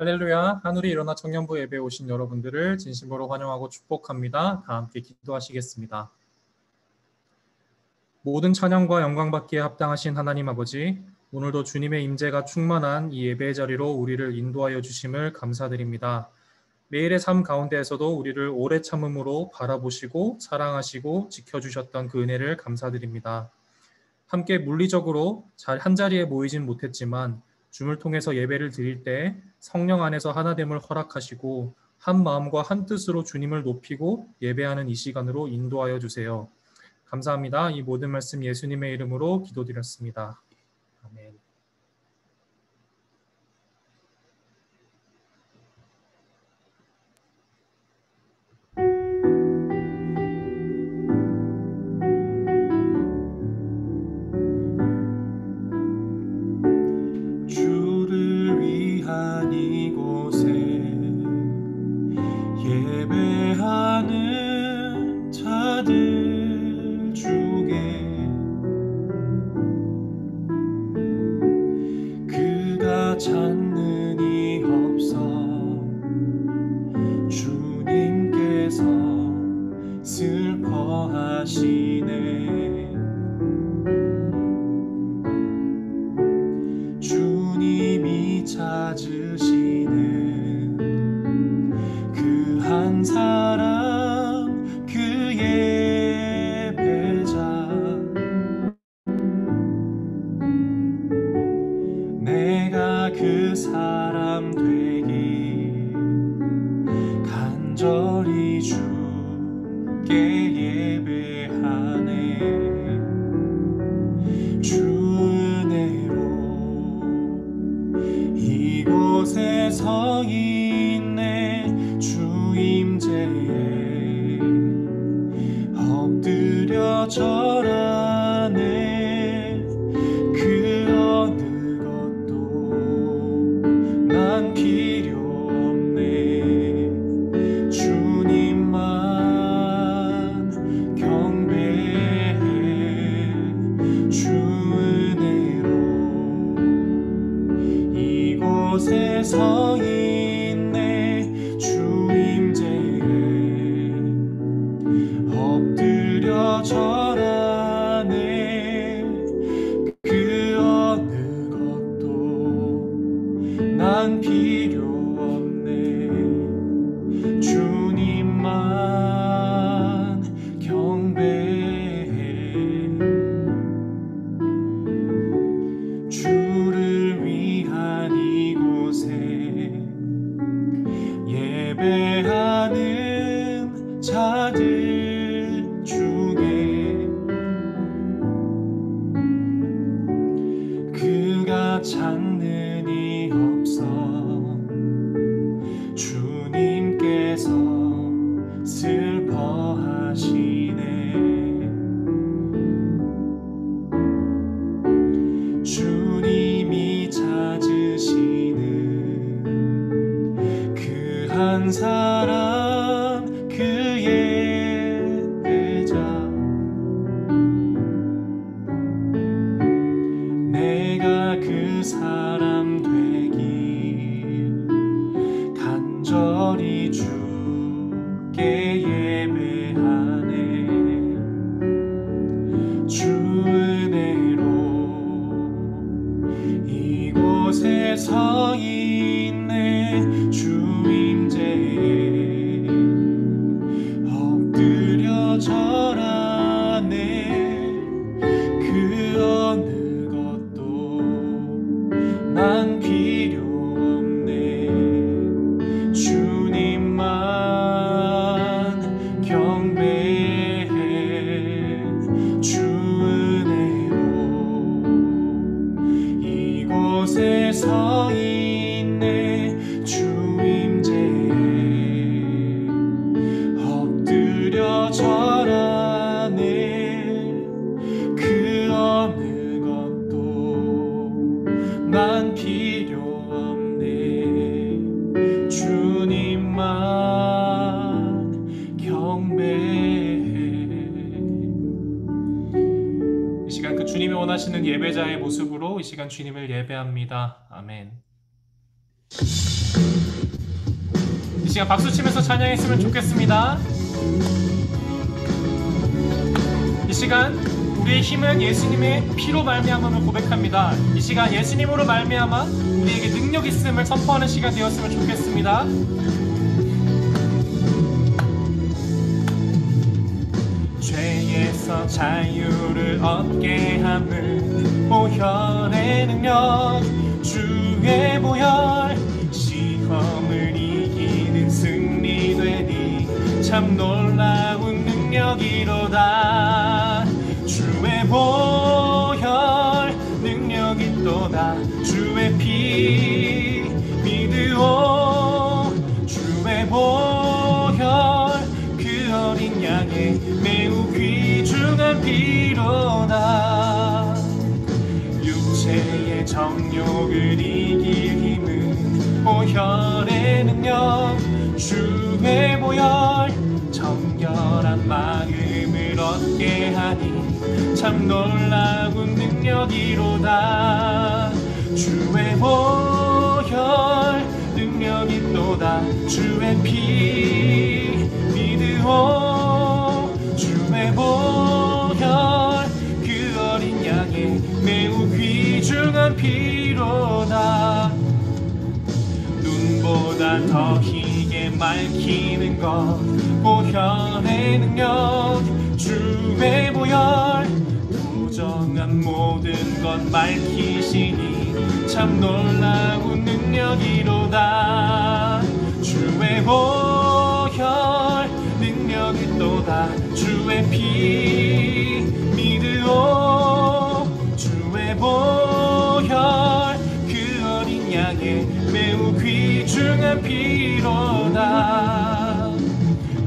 할렐루야, 하늘이 일어나 청년부 예배에 오신 여러분들을 진심으로 환영하고 축복합니다. 다 함께 기도하시겠습니다. 모든 찬양과 영광받기에 합당하신 하나님 아버지, 오늘도 주님의 임재가 충만한 이 예배의 자리로 우리를 인도하여 주심을 감사드립니다. 매일의 삶 가운데에서도 우리를 오래 참음으로 바라보시고 사랑하시고 지켜주셨던 그 은혜를 감사드립니다. 함께 물리적으로 잘 한자리에 모이진 못했지만 줌을 통해서 예배를 드릴 때 성령 안에서 하나됨을 허락하시고 한 마음과 한 뜻으로 주님을 높이고 예배하는 이 시간으로 인도하여 주세요. 감사합니다. 이 모든 말씀 예수님의 이름으로 기도드렸습니다. 아멘. 주를 위한 이곳에 예배하는 자들 중에 그가 찾는 이 없어 주님께서 슬퍼하시네. 주님이 찾으시는 그 한 사람, 그 예배자, 내가 그 사람 되기 간절히 주께 예배하네. 주 은혜로 이곳에 서 있네. 주 임재에 엎드려 절하네. 그 어느 것도 난 필요 없네. 주님만 경배해. 주 은혜로 이곳에 서 있네. 주 임재에 엎드려 절하네. 그 어느 것도 난 필요 없네. 주님만 경배해. 주를 위한 이곳에 예배하는 자들 중에 그가 찾는 이 없어 주님께서 슬퍼하시네. 주님이 찾으시는 그 한 사람, 그 예배자, 내가 그 사람 되길 간절히 주께 예배하네. 주 은혜로 이곳에 서 있네. 주 임재에 엎드려 절하네. 그 어느 것도 난 필요 없네. 주님만 경배해. 주 은혜로 이곳에 서 있네. 주 임재에 엎드려 절하네. 그 어느 것도 난 필요 없네. 주님만 경배해. 이 시간 그 주님이 원하시는 예배자의 모습으로 이 시간 주님을 예배합니다. 아멘. 이 시간 박수 치면서 찬양했으면 좋겠습니다. 이 시간 우리의 힘은 예수님의 피로 말미암음을 고백합니다. 이 시간 예수님으로 말미암아 우리에게 능력 있음을 선포하는 시간 되었으면 좋겠습니다. 죄에서 자유를 얻게 함은 보혈의 능력, 주의 보혈, 시험을 이기는 승리되니 참 놀라운 능력이로다. 주의 보혈 능력 있도다. 주의 피 믿으오. 주의 보혈 그 어린 양의 매우 귀중한 피로다. 육체의 정욕을 이길 힘은 보혈의 능력, 주의 보혈, 정결한 마음을 얻게 하니 참 놀라운 능력이로다. 주의 보혈 능력 있도다. 주의 피 믿으오. 주의 보혈 그 어린 양의 매우 귀중한 피로다. 눈보다 더 희게 밝히는 것 보혈의 능력, 주의 보혈, 부정한 모든 것 밝히시니 참 놀라운 능력이로다. 주의 보혈 능력 있도다. 주의 피 믿으오. 주의 보혈 그 어린 양의 매우 귀중한 피로다.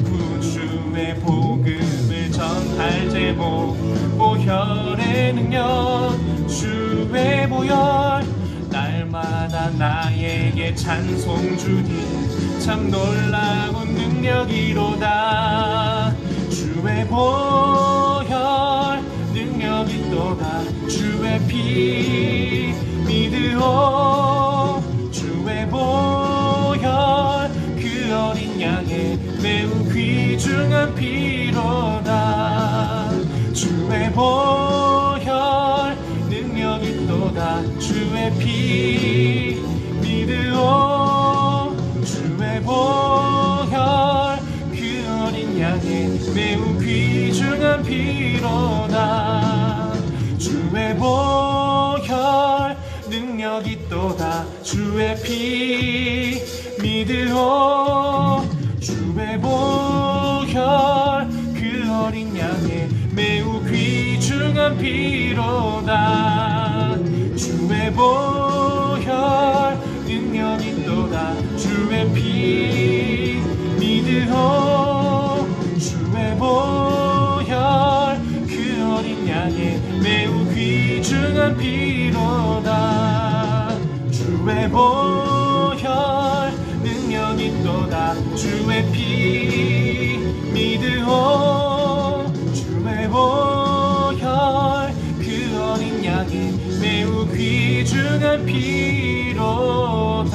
구주의 복음을 전할 제목 보혈의 능력, 주의 보혈, 날마다 나에게 찬송 주니 참 놀라운 능력이로다. 주의 보혈 능력 있도다. 주의 피 믿으오. 주의 보혈 그 어린 양의 매우 귀중한 피로다. 주의 보혈 능력 있도다. 주의 피 믿으오. 주의 보혈 그 어린 양의 매우 귀중한 피로다. 주의 보혈 능력 있도다. 주의 피 믿으오. 주의 보혈 그 어린 양의 매우 귀중한 피로다. 주의 보혈 능력 있도다. 주의 피 믿으오. 주의 보혈 그 어린 양의 매우 귀중한 피로다. 주의 보혈 능력 있도다. 주의 피 믿으오. 주의 보혈 그 어린 양의 매우 귀중한 피로다.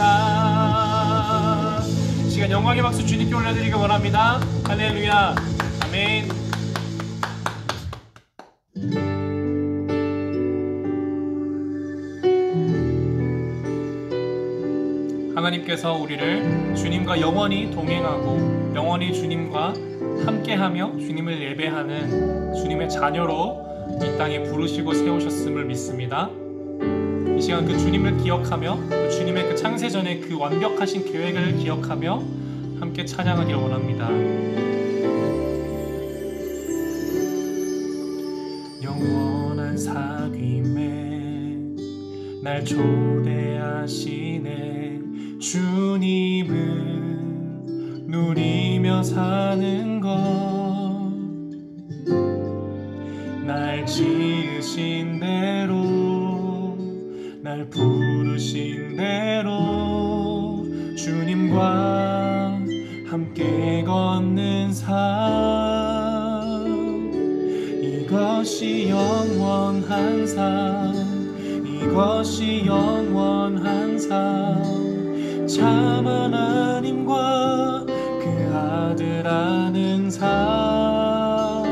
시간 영광의 박수 주님께 올려드리기 원합니다. 할렐루야. 아멘. 하나님께서 우리를 주님과 영원히 동행하고 영원히 주님과 함께하며 주님을 예배하는 주님의 자녀로 이 땅에 부르시고 세우셨음을 믿습니다. 이 시간 그 주님을 기억하며 그 주님의 그 창세전의 그 완벽하신 계획을 기억하며 함께 찬양하기를 원합니다. 영원한 사귐에 날 초대하시네. 주님을 누리며 사는 것, 날 지으신 대로 날 부르신 대로 주님과 함께 걷는 삶, 이것이 영원한 삶, 이것이 영원한 삶, 참 하나님과 그 아들 아는 삶,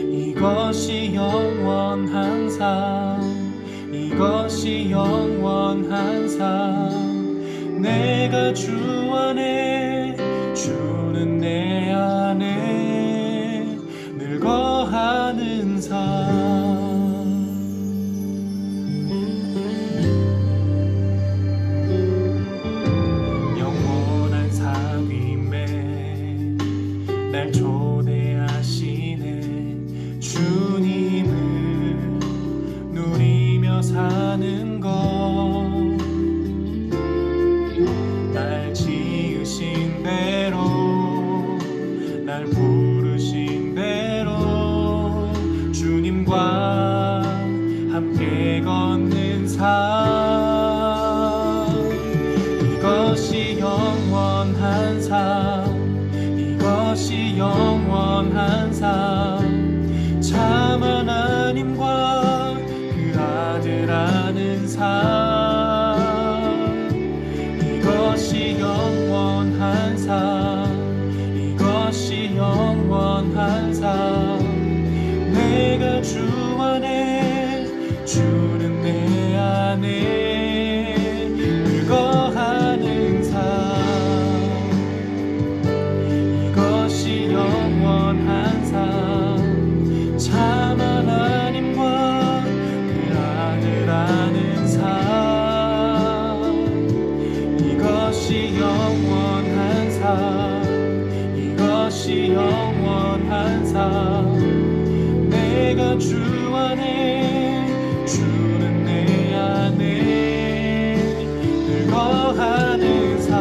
이것이 영원한 삶, 이것이 영원한 삶. 내가 주 안에, 주는 내 안에 늘 거하는 삶. 영원한 삶임에 날 초대하시네. 주님을 누리며 사는 것, 날 지으신 대로, 날 부르신 대로 주님과 함께 걷는 삶, 이것이 영원한 삶, 이것이 영원한 삶. 참 하나님과 그 아들 아는 삶, 이것이 영원한 삶, 이것이 영원한 삶. 내가 주 안에, 주는 내 안에 늘 거하는 삶, 이것이 영원한 삶. 참 하나님과 그 아들 아는 삶, 이것이 영원한 삶, 이것이 영원한 삶. 내가 주 안에, 주는 내 안에 늘 거하는 삶.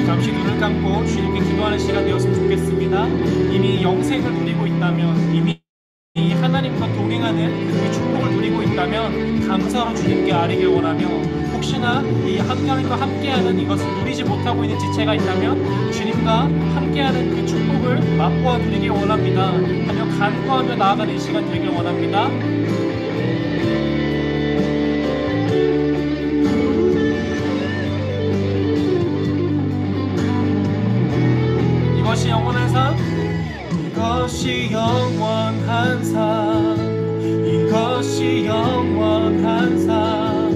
잠시 눈을 감고 주님께 기도하는 시간 되었으면 좋겠습니다. 이미 영생을 누리고 있다면, 이미 하나님과 동행하는 그 축복을 누리고 있다면 감사로 주님께 아뢰길 원하며, 혹시나 이 하나님과 함께하는 이것을 누리지 못하고 있는 지체가 있다면 주님과 함께하는 그 축복을 맛보아 누리길 원합니다 하며 간구하며 나아가는 이 시간 되길 원합니다. 이것이 영원한 삶, 이것이 영원한 삶, 이것이 영원한 삶.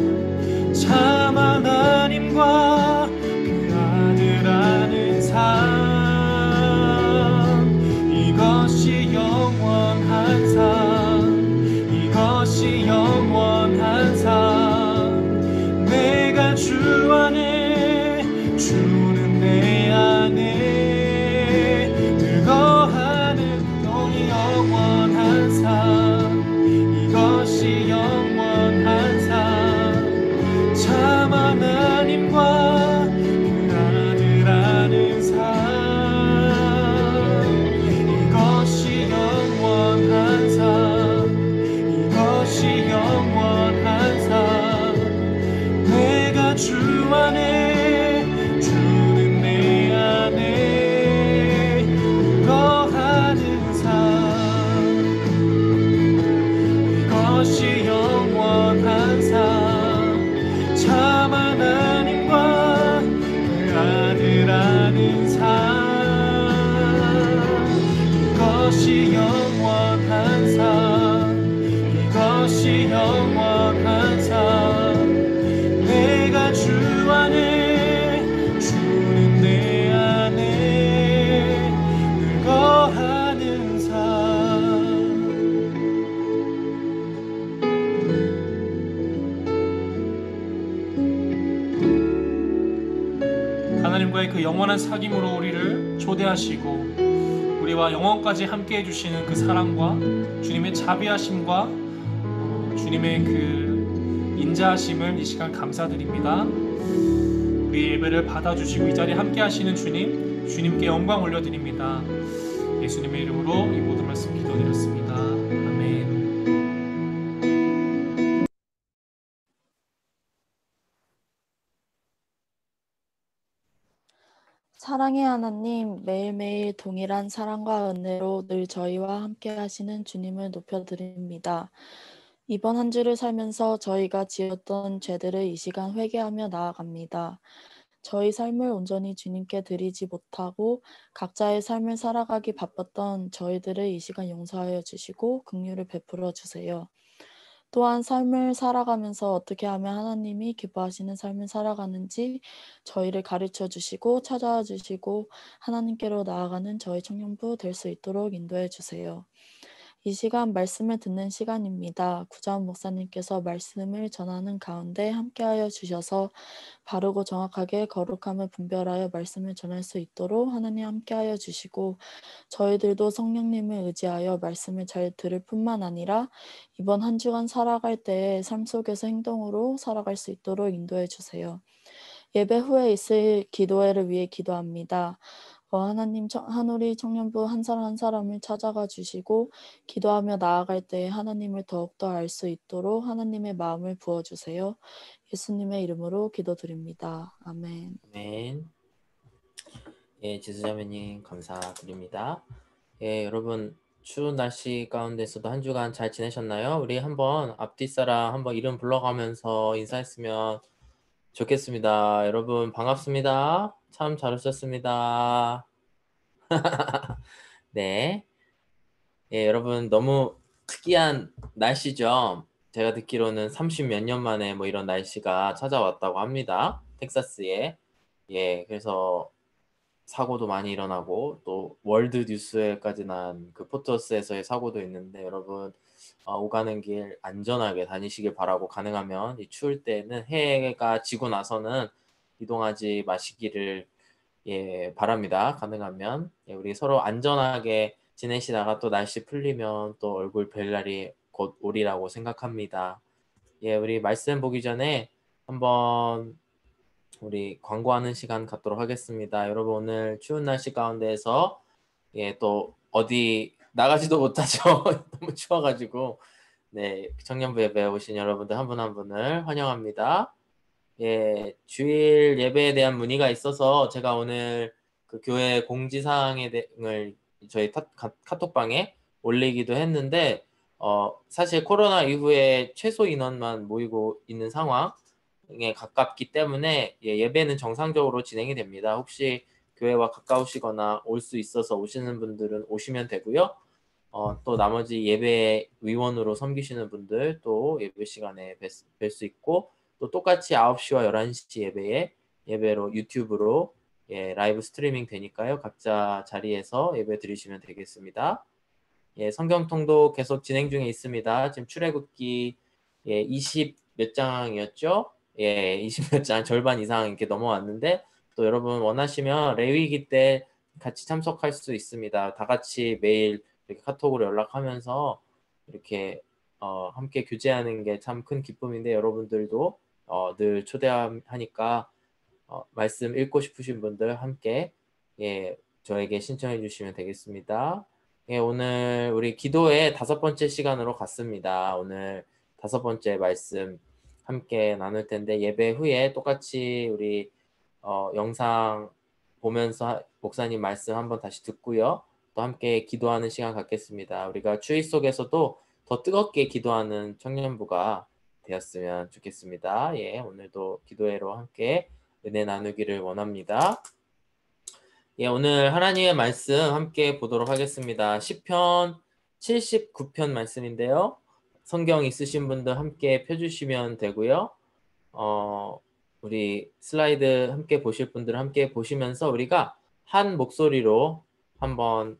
참 하나님과 그 아들 아는 삶, 이것이 영원한 삶, 이것이 영원한 삶. 내가 주 안에, 주는 내 안에 늘 거하는 너희 영원한 삶, 이것이 영원한 삶. 참 하나님과 그 아들 아는 삶, 이것이 영원한 삶, 이것이 영원한 삶. 내가 주 안에, 주는 내 안에 늘 거하는 삶, 이것이 영원한 삶. 참 하나님과 그 아들 아는 삶, 이것이 영원한 삶, 이것이 영원한 삶. 내가 주 안에, 주는 내 안에 늘 거하는 삶. 하나님과의 그 영원한 사귐으로 우리를 초대하시고 우리와 영원까지 함께 해주시는 그 사랑과 주님의 자비하심과 주님의 그 인자하심을 이 시간 감사드립니다. 우리 예배를 받아주시고 이 자리에 함께 하시는 주님께 영광 올려드립니다. 예수님의 이름으로 이 모든 말씀 기도드렸습니다. 아멘. 사랑의 하나님, 매일매일 동일한 사랑과 은혜로 늘 저희와 함께 하시는 주님을 높여드립니다. 이번 한 주를 살면서 저희가 지었던 죄들을 이 시간 회개하며 나아갑니다. 저희 삶을 온전히 주님께 드리지 못하고 각자의 삶을 살아가기 바빴던 저희들을 이 시간 용서하여 주시고 긍휼을 베풀어 주세요. 또한 삶을 살아가면서 어떻게 하면 하나님이 기뻐하시는 삶을 살아가는지 저희를 가르쳐 주시고 찾아와 주시고 하나님께로 나아가는 저희 청년부 될 수 있도록 인도해 주세요. 이 시간 말씀을 듣는 시간입니다. 구자원 목사님께서 말씀을 전하는 가운데 함께하여 주셔서 바르고 정확하게 거룩함을 분별하여 말씀을 전할 수 있도록 하나님 함께하여 주시고 저희들도 성령님을 의지하여 말씀을 잘 들을 뿐만 아니라 이번 한 주간 살아갈 때에 삶 속에서 행동으로 살아갈 수 있도록 인도해 주세요. 예배 후에 있을 기도회를 위해 기도합니다. 하나님 한우리 청년부 한 사람 한 사람을 찾아가 주시고 기도하며 나아갈 때 하나님을 더욱더 알 수 있도록 하나님의 마음을 부어주세요. 예수님의 이름으로 기도드립니다. 아멘. 아멘. 예, 지수자매님 감사드립니다. 예, 여러분 추운 날씨 가운데서도 한 주간 잘 지내셨나요? 우리 한번 앞뒤 사람 한번 이름 불러가면서 인사했으면 좋겠습니다. 여러분 반갑습니다. 참 잘 오셨습니다. 네. 예, 여러분 너무 특이한 날씨죠. 제가 듣기로는 30 몇 년 만에 뭐 이런 날씨가 찾아왔다고 합니다. 텍사스에. 예, 그래서 사고도 많이 일어나고 또 월드 뉴스에까지 난 그 포토스에서의 사고도 있는데 여러분 오가는 길 안전하게 다니시길 바라고 가능하면 이 추울 때는 해가 지고 나서는 이동하지 마시기를 예, 바랍니다. 가능하면 예, 우리 서로 안전하게 지내시다가 또 날씨 풀리면 또 얼굴 뵐 날이 곧 오리라고 생각합니다. 예, 우리 말씀 보기 전에 한번 우리 광고하는 시간 갖도록 하겠습니다. 여러분 오늘 추운 날씨 가운데에서 예, 또 어디 나가지도 못하죠. 너무 추워가지고 네, 청년부 예배 오신 여러분들 한 분 한 분을 환영합니다. 예, 주일 예배에 대한 문의가 있어서 제가 오늘 그 교회 공지사항을 저희 카톡방에 올리기도 했는데 사실 코로나 이후에 최소 인원만 모이고 있는 상황에 가깝기 때문에 예배는 정상적으로 진행이 됩니다. 혹시 교회와 가까우시거나 올 수 있어서 오시는 분들은 오시면 되고요. 또 나머지 예배 위원으로 섬기시는 분들 또 예배 시간에 뵐 수 있고 또 똑같이 9시와 11시 예배로 유튜브로 예, 라이브 스트리밍 되니까요. 각자 자리에서 예배 드리시면 되겠습니다. 예, 성경통도 계속 진행 중에 있습니다. 지금 출애굽기 예, 20 몇 장이었죠? 예, 20 몇 장, 절반 이상 이렇게 넘어왔는데 또 여러분 원하시면 레위기 때 같이 참석할 수 있습니다. 다 같이 매일 이렇게 카톡으로 연락하면서 이렇게 함께 교제하는 게 참 큰 기쁨인데 여러분들도 늘 초대하니까 말씀 읽고 싶으신 분들 함께 예, 저에게 신청해 주시면 되겠습니다. 예, 오늘 우리 기도의 5번째 시간으로 갔습니다. 오늘 5번째 말씀 함께 나눌 텐데 예배 후에 똑같이 우리 영상 보면서 목사님 말씀 한번 다시 듣고요. 또 함께 기도하는 시간 갖겠습니다. 우리가 추위 속에서도 더 뜨겁게 기도하는 청년부가 되었으면 좋겠습니다. 예, 오늘도 기도회로 함께 은혜 나누기를 원합니다. 예, 오늘 하나님의 말씀 함께 보도록 하겠습니다. 시편 79편 말씀인데요. 성경 있으신 분들 함께 펴주시면 되고요. 우리 슬라이드 함께 보실 분들 함께 보시면서 우리가 한 목소리로 한번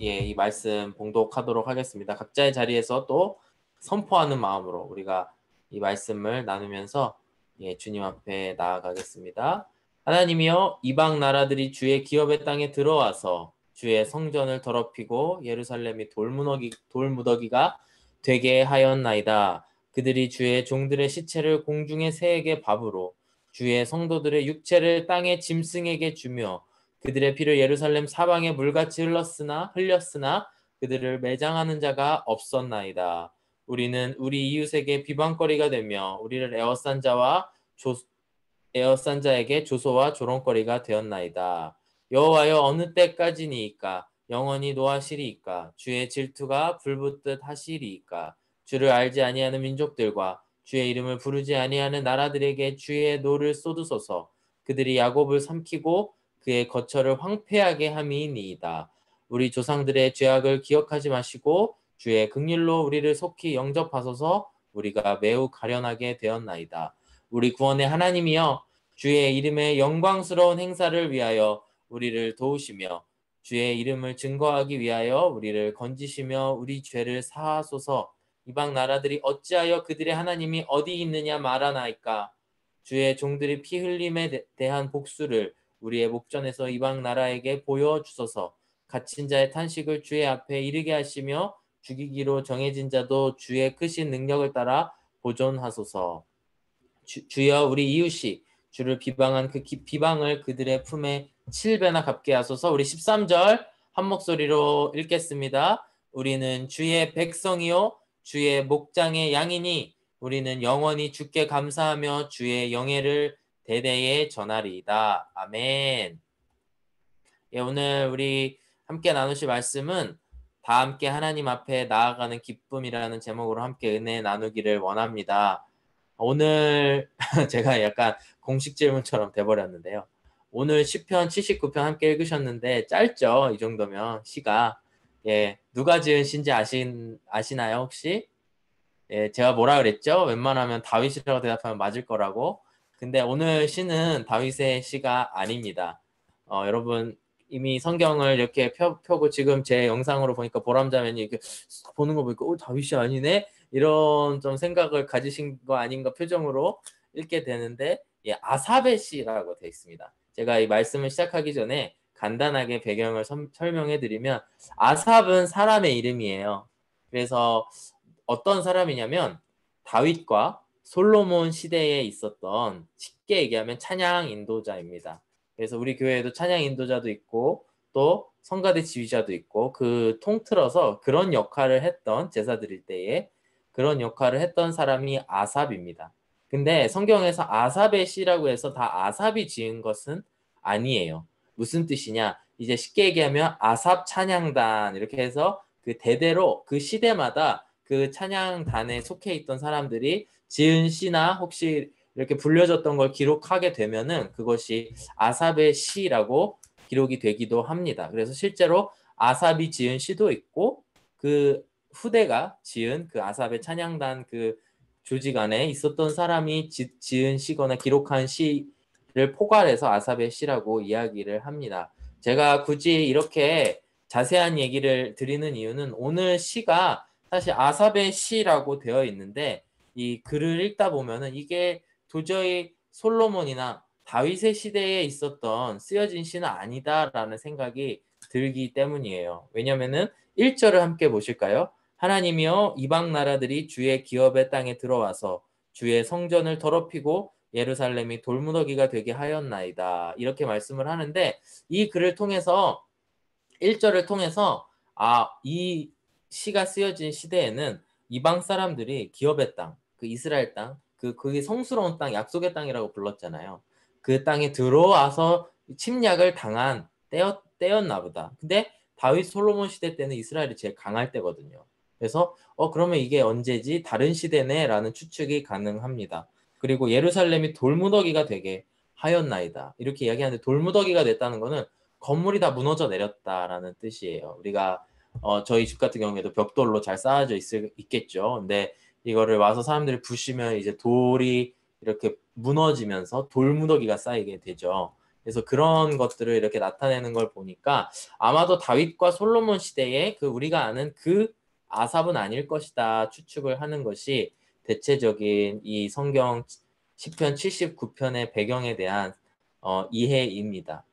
예, 이 말씀 봉독하도록 하겠습니다. 각자의 자리에서 또 선포하는 마음으로 우리가 이 말씀을 나누면서 예, 주님 앞에 나아가겠습니다. 하나님이여 이방 나라들이 주의 기업의 땅에 들어와서 주의 성전을 더럽히고 예루살렘이 돌무더기가 되게 하였나이다. 그들이 주의 종들의 시체를 공중의 새에게 밥으로 주의 성도들의 육체를 땅의 짐승에게 주며 그들의 피를 예루살렘 사방에 물같이 흘렸으나 그들을 매장하는 자가 없었나이다. 우리는 우리 이웃에게 비방거리가 되며 우리를 에워싼 자에게 조소와 조롱거리가 되었나이다. 여호와여 어느 때까지니이까 영원히 노하시리이까 주의 질투가 불붙듯 하시리이까 주를 알지 아니하는 민족들과 주의 이름을 부르지 아니하는 나라들에게 주의 노를 쏟으소서. 그들이 야곱을 삼키고 그의 거처를 황폐하게 함이니이다. 우리 조상들의 죄악을 기억하지 마시고 주의 긍휼로 우리를 속히 영접하소서. 우리가 매우 가련하게 되었나이다. 우리 구원의 하나님이여, 주의 이름의 영광스러운 행사를 위하여 우리를 도우시며 주의 이름을 증거하기 위하여 우리를 건지시며 우리 죄를 사하소서. 이방 나라들이 어찌하여 그들의 하나님이 어디 있느냐 말하나이까. 주의 종들이 피 흘림에 대한 복수를 우리의 목전에서 이방 나라에게 보여주소서. 갇힌 자의 탄식을 주의 앞에 이르게 하시며 죽이기로 정해진 자도 주의 크신 능력을 따라 보존하소서. 주여, 우리 이웃이 주를 비방한 그 비방을 그들의 품에 7배나 갚게 하소서. 우리 13절 한 목소리로 읽겠습니다. 우리는 주의 백성이요 주의 목장의 양이니 우리는 영원히 주께 감사하며 주의 영예를 대대에 전하리이다. 아멘. 예, 오늘 우리 함께 나누실 말씀은 다 함께 하나님 앞에 나아가는 기쁨이라는 제목으로 함께 은혜 나누기를 원합니다. 오늘 제가 약간 공식 질문처럼 돼버렸는데요. 오늘 시편 79편 함께 읽으셨는데 짧죠? 이 정도면 시가. 예, 누가 지은 시인지 아시나요 혹시? 예, 제가 뭐라 그랬죠? 웬만하면 다윗이라고 대답하면 맞을 거라고. 근데 오늘 시는 다윗의 시가 아닙니다. 여러분 이미 성경을 이렇게 펴고 지금 제 영상으로 보니까 보람자매님 이렇게 보는 거 보니까 다윗이 아니네? 이런 좀 생각을 가지신 거 아닌가 표정으로 읽게 되는데, 예, 아삽의 시라고 되어 있습니다. 제가 이 말씀을 시작하기 전에 간단하게 배경을 설명해 드리면, 아삽은 사람의 이름이에요. 그래서 어떤 사람이냐면 다윗과 솔로몬 시대에 있었던, 쉽게 얘기하면 찬양 인도자입니다. 그래서 우리 교회에도 찬양 인도자도 있고 또 성가대 지휘자도 있고, 그 통틀어서 그런 역할을 했던, 제사 드릴 때에 그런 역할을 했던 사람이 아삽입니다. 근데 성경에서 아삽의 시라고 해서 다 아삽이 지은 것은 아니에요. 무슨 뜻이냐? 이제 쉽게 얘기하면 아삽 찬양단 이렇게 해서 그 대대로 그 시대마다 그 찬양단에 속해 있던 사람들이 지은 시나 혹시 이렇게 불려졌던 걸 기록하게 되면은 그것이 아삽의 시라고 기록이 되기도 합니다. 그래서 실제로 아삽이 지은 시도 있고 그 후대가 지은 그 아삽의 찬양단 그 조직 안에 있었던 사람이 지은 시거나 기록한 시를 포괄해서 아삽의 시라고 이야기를 합니다. 제가 굳이 이렇게 자세한 얘기를 드리는 이유는 오늘 시가 사실 아삽의 시라고 되어 있는데 이 글을 읽다 보면은 이게 도저히 솔로몬이나 다윗의 시대에 있었던 쓰여진 시는 아니다라는 생각이 들기 때문이에요. 왜냐면은 1절을 함께 보실까요? 하나님이여, 이방 나라들이 주의 기업의 땅에 들어와서 주의 성전을 더럽히고 예루살렘이 돌무더기가 되게 하였나이다. 이렇게 말씀을 하는데, 이 글을 통해서 1절을 통해서 이 시가 쓰여진 시대에는 이방 사람들이 기업의 땅, 그 이스라엘 땅, 그게 성스러운 땅, 약속의 땅이라고 불렀잖아요. 그 땅에 들어와서 침략을 당한 때였나 보다. 근데 다윗 솔로몬 시대 때는 이스라엘이 제일 강할 때거든요. 그래서 그러면 이게 언제지? 다른 시대네라는 추측이 가능합니다. 그리고 예루살렘이 돌무더기가 되게 하였나이다. 이렇게 이야기하는데, 돌무더기가 됐다는 거는 건물이 다 무너져 내렸다라는 뜻이에요. 우리가 저희 집 같은 경우에도 벽돌로 잘 쌓아져 있겠죠. 근데 이거를 와서 사람들이 부시면 이제 돌이 이렇게 무너지면서 돌무더기가 쌓이게 되죠. 그래서 그런 것들을 이렇게 나타내는 걸 보니까 아마도 다윗과 솔로몬 시대에 그 우리가 아는 그 아삽은 아닐 것이다 추측을 하는 것이 대체적인 이 성경 시편 79편의 배경에 대한 이해입니다.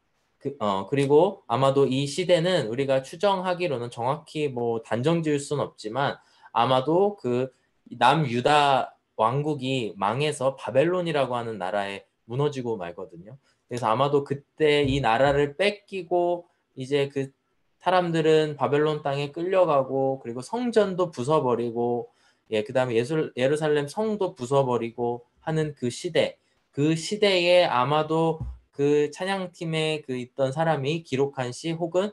그리고 아마도 이 시대는 우리가 추정하기로는 정확히 뭐 단정 지을 수는 없지만 아마도 그 남유다 왕국이 망해서 바벨론이라고 하는 나라에 무너지고 말거든요. 그래서 아마도 그때 이 나라를 뺏기고 이제 그 사람들은 바벨론 땅에 끌려가고, 그리고 성전도 부숴버리고, 그다음에 예루살렘 성도 부숴버리고 하는 그 시대에 아마도 그 찬양팀에 있던 사람이 기록한 시 혹은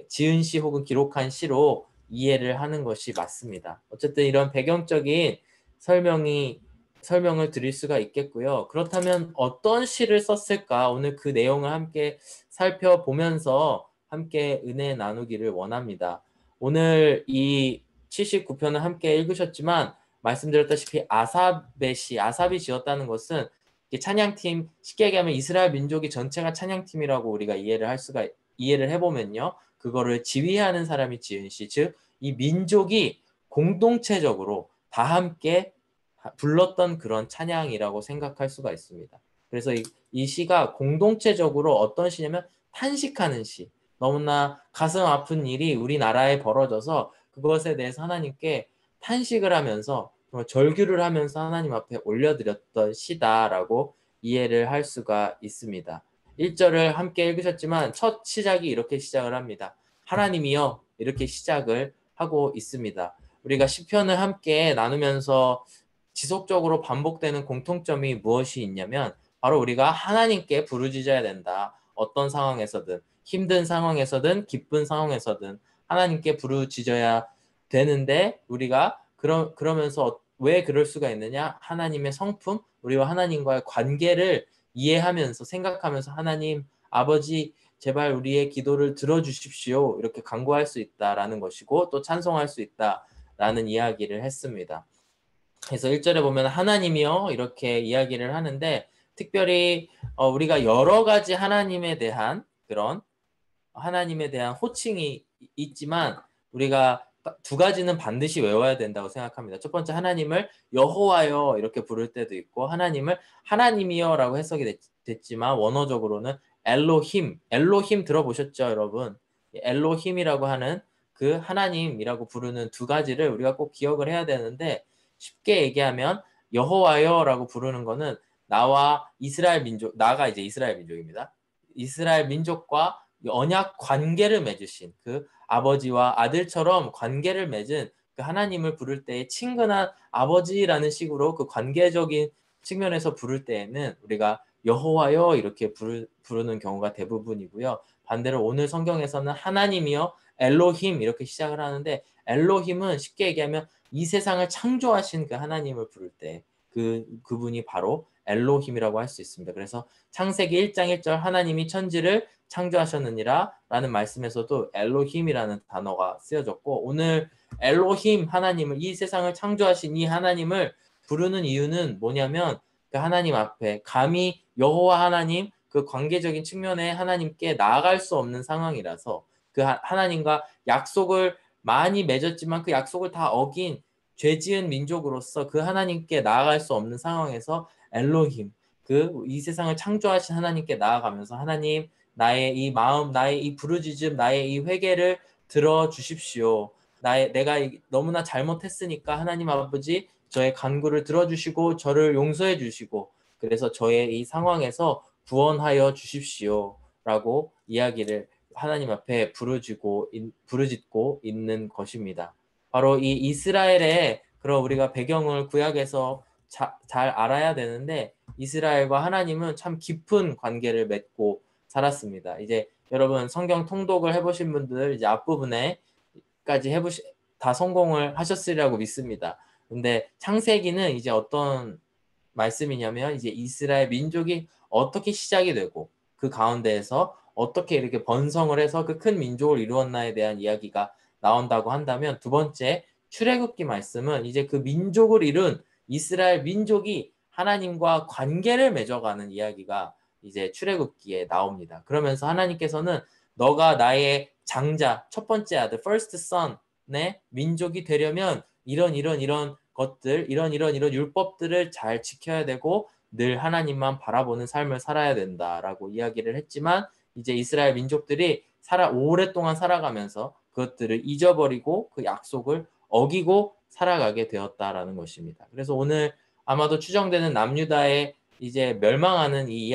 지은 시 혹은 기록한 시로 이해를 하는 것이 맞습니다. 어쨌든 이런 배경적인 설명을 드릴 수가 있겠고요. 그렇다면 어떤 시를 썼을까? 오늘 그 내용을 함께 살펴보면서 함께 은혜 나누기를 원합니다. 오늘 이 79편을 함께 읽으셨지만 말씀드렸다시피 아삽이 지었다는 것은 찬양팀, 쉽게 얘기하면 이스라엘 민족이 전체가 찬양팀이라고 우리가 이해를 해보면요. 그거를 지휘하는 사람이 지은 시, 즉 이 민족이 공동체적으로 다 함께 불렀던 그런 찬양이라고 생각할 수가 있습니다. 그래서 이 시가 공동체적으로 어떤 시냐면 탄식하는 시. 너무나 가슴 아픈 일이 우리나라에 벌어져서 그것에 대해서 하나님께 탄식을 하면서 절규를 하면서 하나님 앞에 올려드렸던 시다라고 이해를 할 수가 있습니다. 1절을 함께 읽으셨지만 첫 시작이 이렇게 시작을 합니다. 하나님이여, 이렇게 시작을 하고 있습니다. 우리가 시편을 함께 나누면서 지속적으로 반복되는 공통점이 무엇이 있냐면 바로 우리가 하나님께 부르짖어야 된다. 어떤 상황에서든, 힘든 상황에서든 기쁜 상황에서든 하나님께 부르짖어야 되는데, 우리가 그러면서 왜 그럴 수가 있느냐? 하나님의 성품, 우리와 하나님과의 관계를 이해하면서 생각하면서 하나님 아버지 제발 우리의 기도를 들어주십시오, 이렇게 간구할 수 있다라는 것이고 또 찬송할 수 있다라는 이야기를 했습니다. 그래서 1절에 보면 하나님이요, 이렇게 이야기를 하는데, 특별히 우리가 여러 가지 하나님에 대한 호칭이 있지만 우리가 두 가지는 반드시 외워야 된다고 생각합니다. 첫 번째, 하나님을 여호와여 이렇게 부를 때도 있고, 하나님을 하나님이여라고 해석이 됐지만 원어적으로는 엘로힘 들어보셨죠, 여러분? 엘로힘이라고 하는 그 하나님이라고 부르는 두 가지를 우리가 꼭 기억을 해야 되는데, 쉽게 얘기하면 여호와여라고 부르는 거는 나가 이제 이스라엘 민족입니다. 이스라엘 민족과 언약 관계를 맺으신 그 아버지와 아들처럼 관계를 맺은 그 하나님을 부를 때 친근한 아버지라는 식으로 그 관계적인 측면에서 부를 때에는 우리가 여호와여 이렇게 부르는 경우가 대부분이고요. 반대로 오늘 성경에서는 하나님이여 엘로힘 이렇게 시작을 하는데, 엘로힘은 쉽게 얘기하면 이 세상을 창조하신 그 하나님을 부를 때 그분이 바로 엘로힘이라고 할 수 있습니다. 그래서 창세기 1장 1절 하나님이 천지를 창조하셨느니라 라는 말씀에서도 엘로힘이라는 단어가 쓰여졌고, 오늘 엘로힘 하나님을, 이 세상을 창조하신 이 하나님을 부르는 이유는 뭐냐면 그 하나님 앞에 감히 여호와 하나님 그 관계적인 측면에 하나님께 나아갈 수 없는 상황이라서, 그 하나님과 약속을 많이 맺었지만 그 약속을 다 어긴 죄 지은 민족으로서 그 하나님께 나아갈 수 없는 상황에서 엘로힘, 이 세상을 창조하신 하나님께 나아가면서 하나님, 나의 이 마음, 나의 이 부르짖음, 나의 이 회개를 들어주십시오. 내가 너무나 잘못했으니까 하나님 아버지 저의 간구를 들어주시고 저를 용서해 주시고 그래서 저의 이 상황에서 구원하여 주십시오 라고 이야기를 하나님 앞에 부르짖고 있는 것입니다. 바로 이 이스라엘의 그런 우리가 배경을 구약에서 잘 알아야 되는데, 이스라엘과 하나님은 참 깊은 관계를 맺고 살았습니다. 이제 여러분 성경 통독을 해보신 분들 이제 앞부분에까지 다 성공을 하셨으리라고 믿습니다. 근데 창세기는 이제 어떤 말씀이냐면 이제 이스라엘 민족이 어떻게 시작이 되고 그 가운데에서 어떻게 이렇게 번성을 해서 그 큰 민족을 이루었나에 대한 이야기가 나온다고 한다면, 두 번째 출애굽기 말씀은 이제 그 민족을 이룬 이스라엘 민족이 하나님과 관계를 맺어가는 이야기가 이제 출애굽기에 나옵니다. 그러면서 하나님께서는 너가 나의 장자, 첫 번째 아들, first son의 민족이 되려면 이런 것들, 이런 율법들을 잘 지켜야 되고 늘 하나님만 바라보는 삶을 살아야 된다라고 이야기를 했지만, 이제 이스라엘 민족들이 오랫동안 살아가면서 그것들을 잊어버리고 그 약속을 어기고 살아가게 되었다라는 것입니다. 그래서 오늘 아마도 추정되는 남유다의 이제 멸망하는 이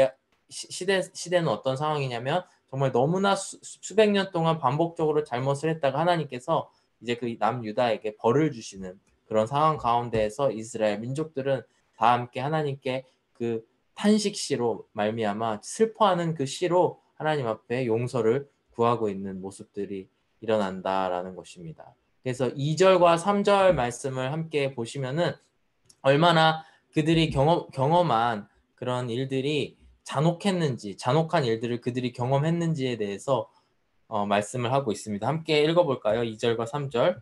시대는 어떤 상황이냐면, 정말 너무나 수백 년 동안 반복적으로 잘못을 했다가 하나님께서 이제 그 남유다에게 벌을 주시는 그런 상황 가운데에서 이스라엘 민족들은 다 함께 하나님께 그 탄식시로 말미암아 슬퍼하는 그 시로 하나님 앞에 용서를 구하고 있는 모습들이 일어난다라는 것입니다. 그래서 2절과 3절 말씀을 함께 보시면은 얼마나 그들이 경험한 그런 일들이 잔혹한 일들을 그들이 경험했는지에 대해서 말씀을 하고 있습니다. 함께 읽어볼까요? 2절과 3절.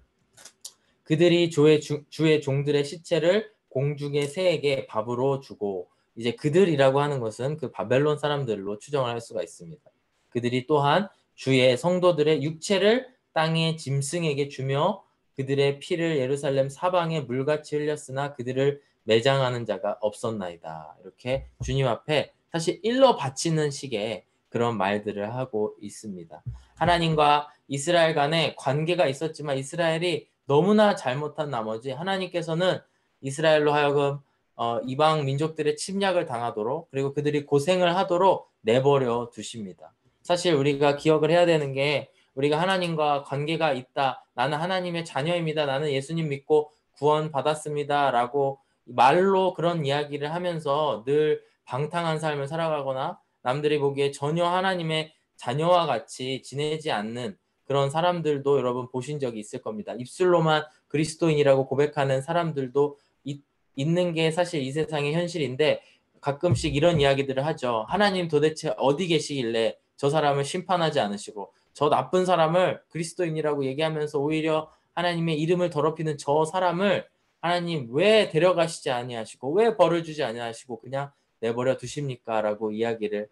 그들이 주의 종들의 시체를 공중의 새에게 밥으로 주고, 이제 그들이라고 하는 것은 그 바벨론 사람들로 추정을 할 수가 있습니다. 그들이 또한 주의 성도들의 육체를 땅의 짐승에게 주며 그들의 피를 예루살렘 사방에 물같이 흘렸으나 그들을 매장하는 자가 없었나이다. 이렇게 주님 앞에 사실 일러 바치는 식의 그런 말들을 하고 있습니다. 하나님과 이스라엘 간에 관계가 있었지만 이스라엘이 너무나 잘못한 나머지 하나님께서는 이스라엘로 하여금 이방 민족들의 침략을 당하도록, 그리고 그들이 고생을 하도록 내버려 두십니다. 사실 우리가 기억을 해야 되는 게, 우리가 하나님과 관계가 있다, 나는 하나님의 자녀입니다, 나는 예수님 믿고 구원 받았습니다 라고 말로 그런 이야기를 하면서 늘 방탕한 삶을 살아가거나 남들이 보기에 전혀 하나님의 자녀와 같이 지내지 않는 그런 사람들도 여러분 보신 적이 있을 겁니다. 입술로만 그리스도인이라고 고백하는 사람들도 있는 게 사실 이 세상의 현실인데, 가끔씩 이런 이야기들을 하죠. 하나님 도대체 어디 계시길래 저 사람을 심판하지 않으시고 저 나쁜 사람을 그리스도인이라고 얘기하면서 오히려 하나님의 이름을 더럽히는 저 사람을 하나님 왜 데려가시지 아니하시고 왜 벌을 주지 아니하시고 그냥 내버려 두십니까? 라고 이야기를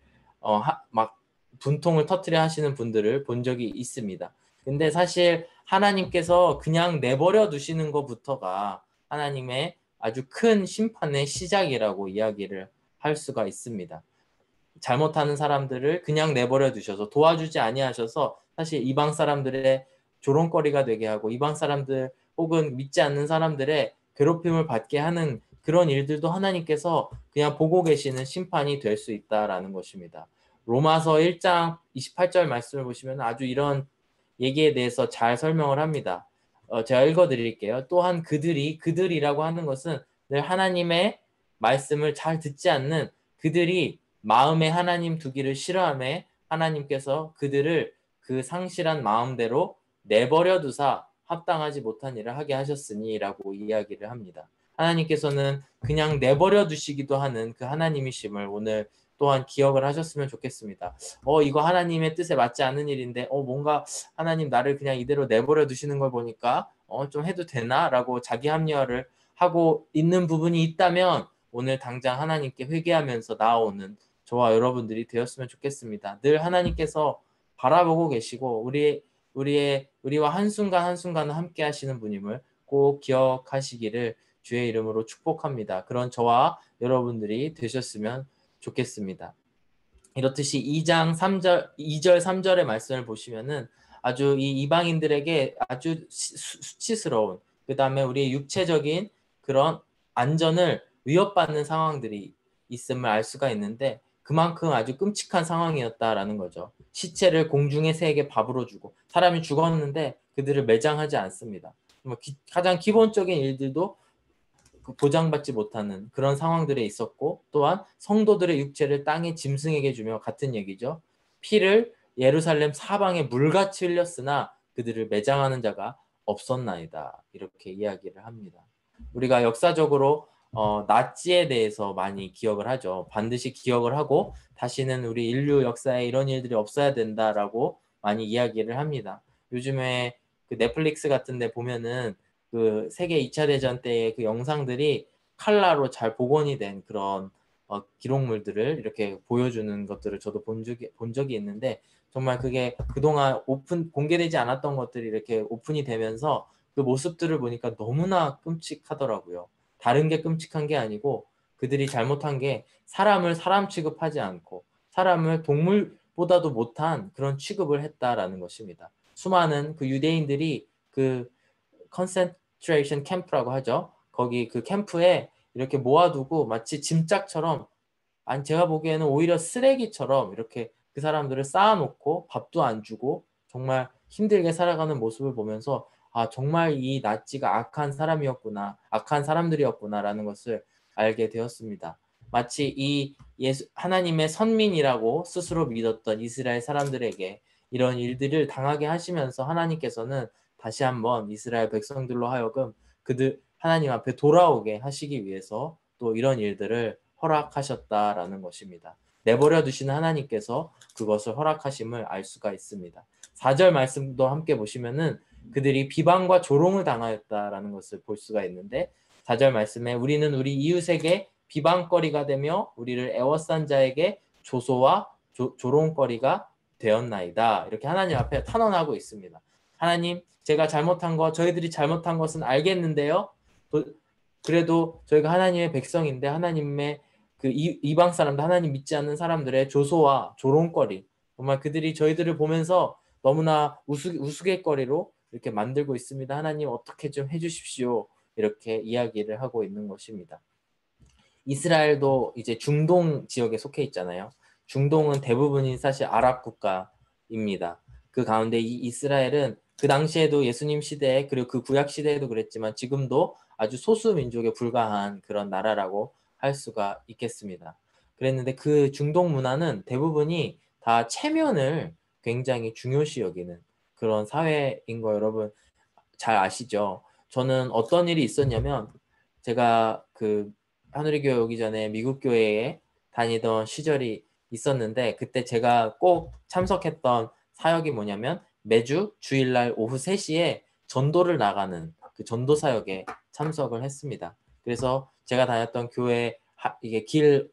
막 분통을 터뜨려 하시는 분들을 본 적이 있습니다. 근데 사실 하나님께서 그냥 내버려 두시는 것부터가 하나님의 아주 큰 심판의 시작이라고 이야기를 할 수가 있습니다. 잘못하는 사람들을 그냥 내버려 두셔서 도와주지 아니하셔서 사실 이방 사람들의 조롱거리가 되게 하고 이방 사람들 혹은 믿지 않는 사람들의 괴롭힘을 받게 하는 그런 일들도 하나님께서 그냥 보고 계시는 심판이 될 수 있다라는 것입니다. 로마서 1장 28절 말씀을 보시면 아주 이런 얘기에 대해서 잘 설명을 합니다. 제가 읽어드릴게요. 또한 그들이라고 하는 것은 늘 하나님의 말씀을 잘 듣지 않는 그들이 마음에 하나님 두기를 싫어하며 하나님께서 그들을 그 상실한 마음대로 내버려 두사 합당하지 못한 일을 하게 하셨으니 라고 이야기를 합니다. 하나님께서는 그냥 내버려 두시기도 하는 그 하나님이심을 오늘 또한 기억을 하셨으면 좋겠습니다. 이거 하나님의 뜻에 맞지 않는 일인데 뭔가 하나님 나를 그냥 이대로 내버려 두시는 걸 보니까 좀 해도 되나? 라고 자기 합리화를 하고 있는 부분이 있다면 오늘 당장 하나님께 회개하면서 나아오는 저와 여러분들이 되었으면 좋겠습니다. 늘 하나님께서 바라보고 계시고 우리와 한순간 한순간을 함께 하시는 분임을 꼭 기억하시기를 주의 이름으로 축복합니다. 그런 저와 여러분들이 되셨으면 좋겠습니다. 이렇듯이 2장 2절 3절의 말씀을 보시면은 아주 이 이방인들에게 아주 수치스러운, 그 다음에 우리의 육체적인 그런 안전을 위협받는 상황들이 있음을 알 수가 있는데, 그만큼 아주 끔찍한 상황이었다라는 거죠. 시체를 공중의 새에게 밥으로 주고, 사람이 죽었는데 그들을 매장하지 않습니다. 가장 기본적인 일들도 보장받지 못하는 그런 상황들에 있었고, 또한 성도들의 육체를 땅의 짐승에게 주며 같은 얘기죠. 피를 예루살렘 사방에 물같이 흘렸으나 그들을 매장하는 자가 없었나이다. 이렇게 이야기를 합니다. 우리가 역사적으로 나치에 대해서 많이 기억을 하죠. 반드시 기억을 하고 다시는 우리 인류 역사에 이런 일들이 없어야 된다라고 많이 이야기를 합니다. 요즘에 그 넷플릭스 같은 데 보면은 그 세계 2차 대전 때의 그 영상들이 칼라로 잘 복원이 된 그런 기록물들을 이렇게 보여주는 것들을 저도 본 적이 있는데, 정말 그게 그동안 공개되지 않았던 것들이 이렇게 오픈이 되면서 그 모습들을 보니까 너무나 끔찍하더라고요. 다른 게 끔찍한 게 아니고 그들이 잘못한 게 사람을 사람 취급하지 않고 사람을 동물보다도 못한 그런 취급을 했다라는 것입니다. 수많은 그 유대인들이 그 컨센트레이션 캠프라고 하죠. 거기 그 캠프에 이렇게 모아두고 마치 짐짝처럼, 아니 제가 보기에는 오히려 쓰레기처럼 이렇게 그 사람들을 쌓아놓고 밥도 안 주고 정말 힘들게 살아가는 모습을 보면서 정말 이 나치가 악한 사람들이었구나라는 것을 알게 되었습니다. 마치 이 하나님의 선민이라고 스스로 믿었던 이스라엘 사람들에게 이런 일들을 당하게 하시면서 하나님께서는 다시 한번 이스라엘 백성들로 하여금 그들 하나님 앞에 돌아오게 하시기 위해서 또 이런 일들을 허락하셨다라는 것입니다. 내버려 두시는 하나님께서 그것을 허락하심을 알 수가 있습니다. 4절 말씀도 함께 보시면은 그들이 비방과 조롱을 당하였다라는 것을 볼 수가 있는데 4절 말씀에 우리는 우리 이웃에게 비방거리가 되며 우리를 애워싼 자에게 조소와 조롱거리가 되었나이다. 이렇게 하나님 앞에 탄원하고 있습니다. 하나님, 제가 잘못한 거, 저희들이 잘못한 것은 알겠는데요. 그래도 저희가 하나님의 백성인데 하나님의 그 이방 사람들, 하나님 믿지 않는 사람들의 조소와 조롱거리, 정말 그들이 저희들을 보면서 너무나 우스갯거리로 이렇게 만들고 있습니다. 하나님 어떻게 좀 해주십시오. 이렇게 이야기를 하고 있는 것입니다. 이스라엘도 이제 중동 지역에 속해 있잖아요. 중동은 대부분이 사실 아랍 국가입니다. 그 가운데 이 이스라엘은 그 당시에도 예수님 시대에 그리고 그 구약 시대에도 그랬지만 지금도 아주 소수 민족에 불과한 그런 나라라고 할 수가 있겠습니다. 그랬는데 그 중동 문화는 대부분이 다 체면을 굉장히 중요시 여기는 그런 사회인 거 여러분 잘 아시죠? 저는 어떤 일이 있었냐면 제가 그 하누리 교회 오기 전에 미국 교회에 다니던 시절이 있었는데 그때 제가 꼭 참석했던 사역이 뭐냐면 매주 주일날 오후 3시에 전도를 나가는 그 전도 사역에 참석을 했습니다. 그래서 제가 다녔던 교회 이게 길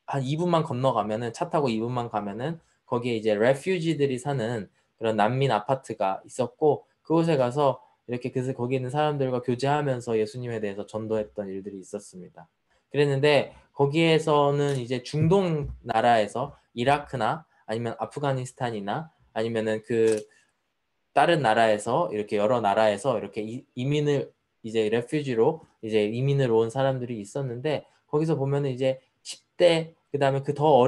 한 2분만 건너가면은 차 타고 2분만 가면은 거기에 이제 레퓨지들이 사는 그런 난민 아파트가 있었고 그곳에 가서 이렇게 그래서 거기 있는 사람들과 교제하면서 예수님에 대해서 전도했던 일들이 있었습니다. 그랬는데 거기에서는 이제 중동 나라에서 이라크나 아니면 아프가니스탄이나 아니면은 그 다른 나라에서 이렇게 여러 나라에서 이렇게 이민을 이제 레퓨지로 이제 이민을 온 사람들이 있었는데 거기서 보면은 이제 10대 그다음에 그 더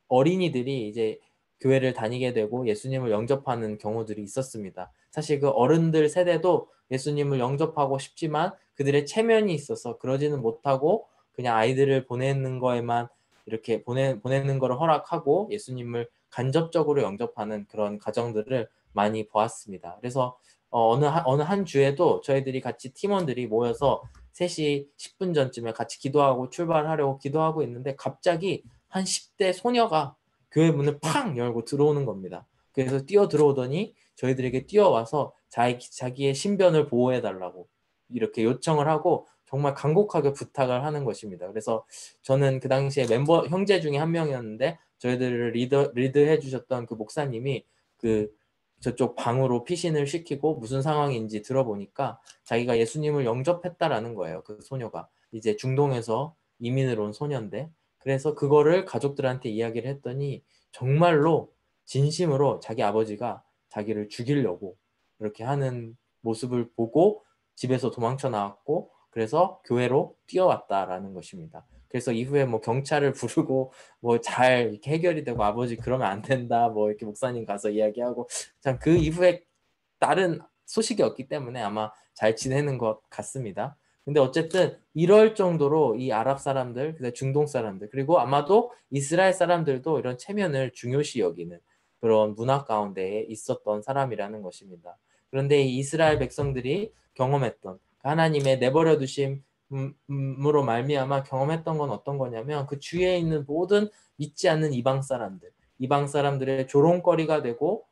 어린이들이 이제 교회를 다니게 되고 예수님을 영접하는 경우들이 있었습니다. 사실 그 어른들 세대도 예수님을 영접하고 싶지만 그들의 체면이 있어서 그러지는 못하고 그냥 아이들을 보내는 거에만 이렇게 보내는 거를 허락하고 예수님을 간접적으로 영접하는 그런 가정들을 많이 보았습니다. 그래서 어느 한 주에도 저희들이 같이 팀원들이 모여서 3시 10분 전쯤에 같이 기도하고 출발하려고 기도하고 있는데 갑자기 한 10대 소녀가 교회 문을 팡 열고 들어오는 겁니다. 그래서 뛰어 들어오더니 저희들에게 뛰어와서 자기의 신변을 보호해달라고 이렇게 요청을 하고 정말 간곡하게 부탁을 하는 것입니다. 그래서 저는 그 당시에 멤버 형제 중에 한 명이었는데 저희들을 리드해 주셨던 그 목사님이 그 저쪽 방으로 피신을 시키고 무슨 상황인지 들어보니까 자기가 예수님을 영접했다라는 거예요. 그 소녀가 이제 중동에서 이민을 온 소녀인데 그래서 그거를 가족들한테 이야기를 했더니 정말로 진심으로 자기 아버지가 자기를 죽이려고 이렇게 하는 모습을 보고 집에서 도망쳐 나왔고 그래서 교회로 뛰어왔다라는 것입니다. 그래서 이후에 뭐 경찰을 부르고 뭐 잘 이렇게 해결이 되고 아버지 그러면 안 된다 뭐 이렇게 목사님 가서 이야기하고 참 그 이후에 다른 소식이 없기 때문에 아마 잘 지내는 것 같습니다. 근데 어쨌든 이럴 정도로 이 아랍 사람들, 중동 사람들 그리고 아마도 이스라엘 사람들도 이런 체면을 중요시 여기는 그런 문화 가운데에 있었던 사람이라는 것입니다. 그런데 이 이스라엘 백성들이 경험했던 하나님의 내버려 두심으로 말미암아 경험했던 건 어떤 거냐면 그 주위에 있는 모든 믿지 않는 이방 사람들의 조롱거리가 되고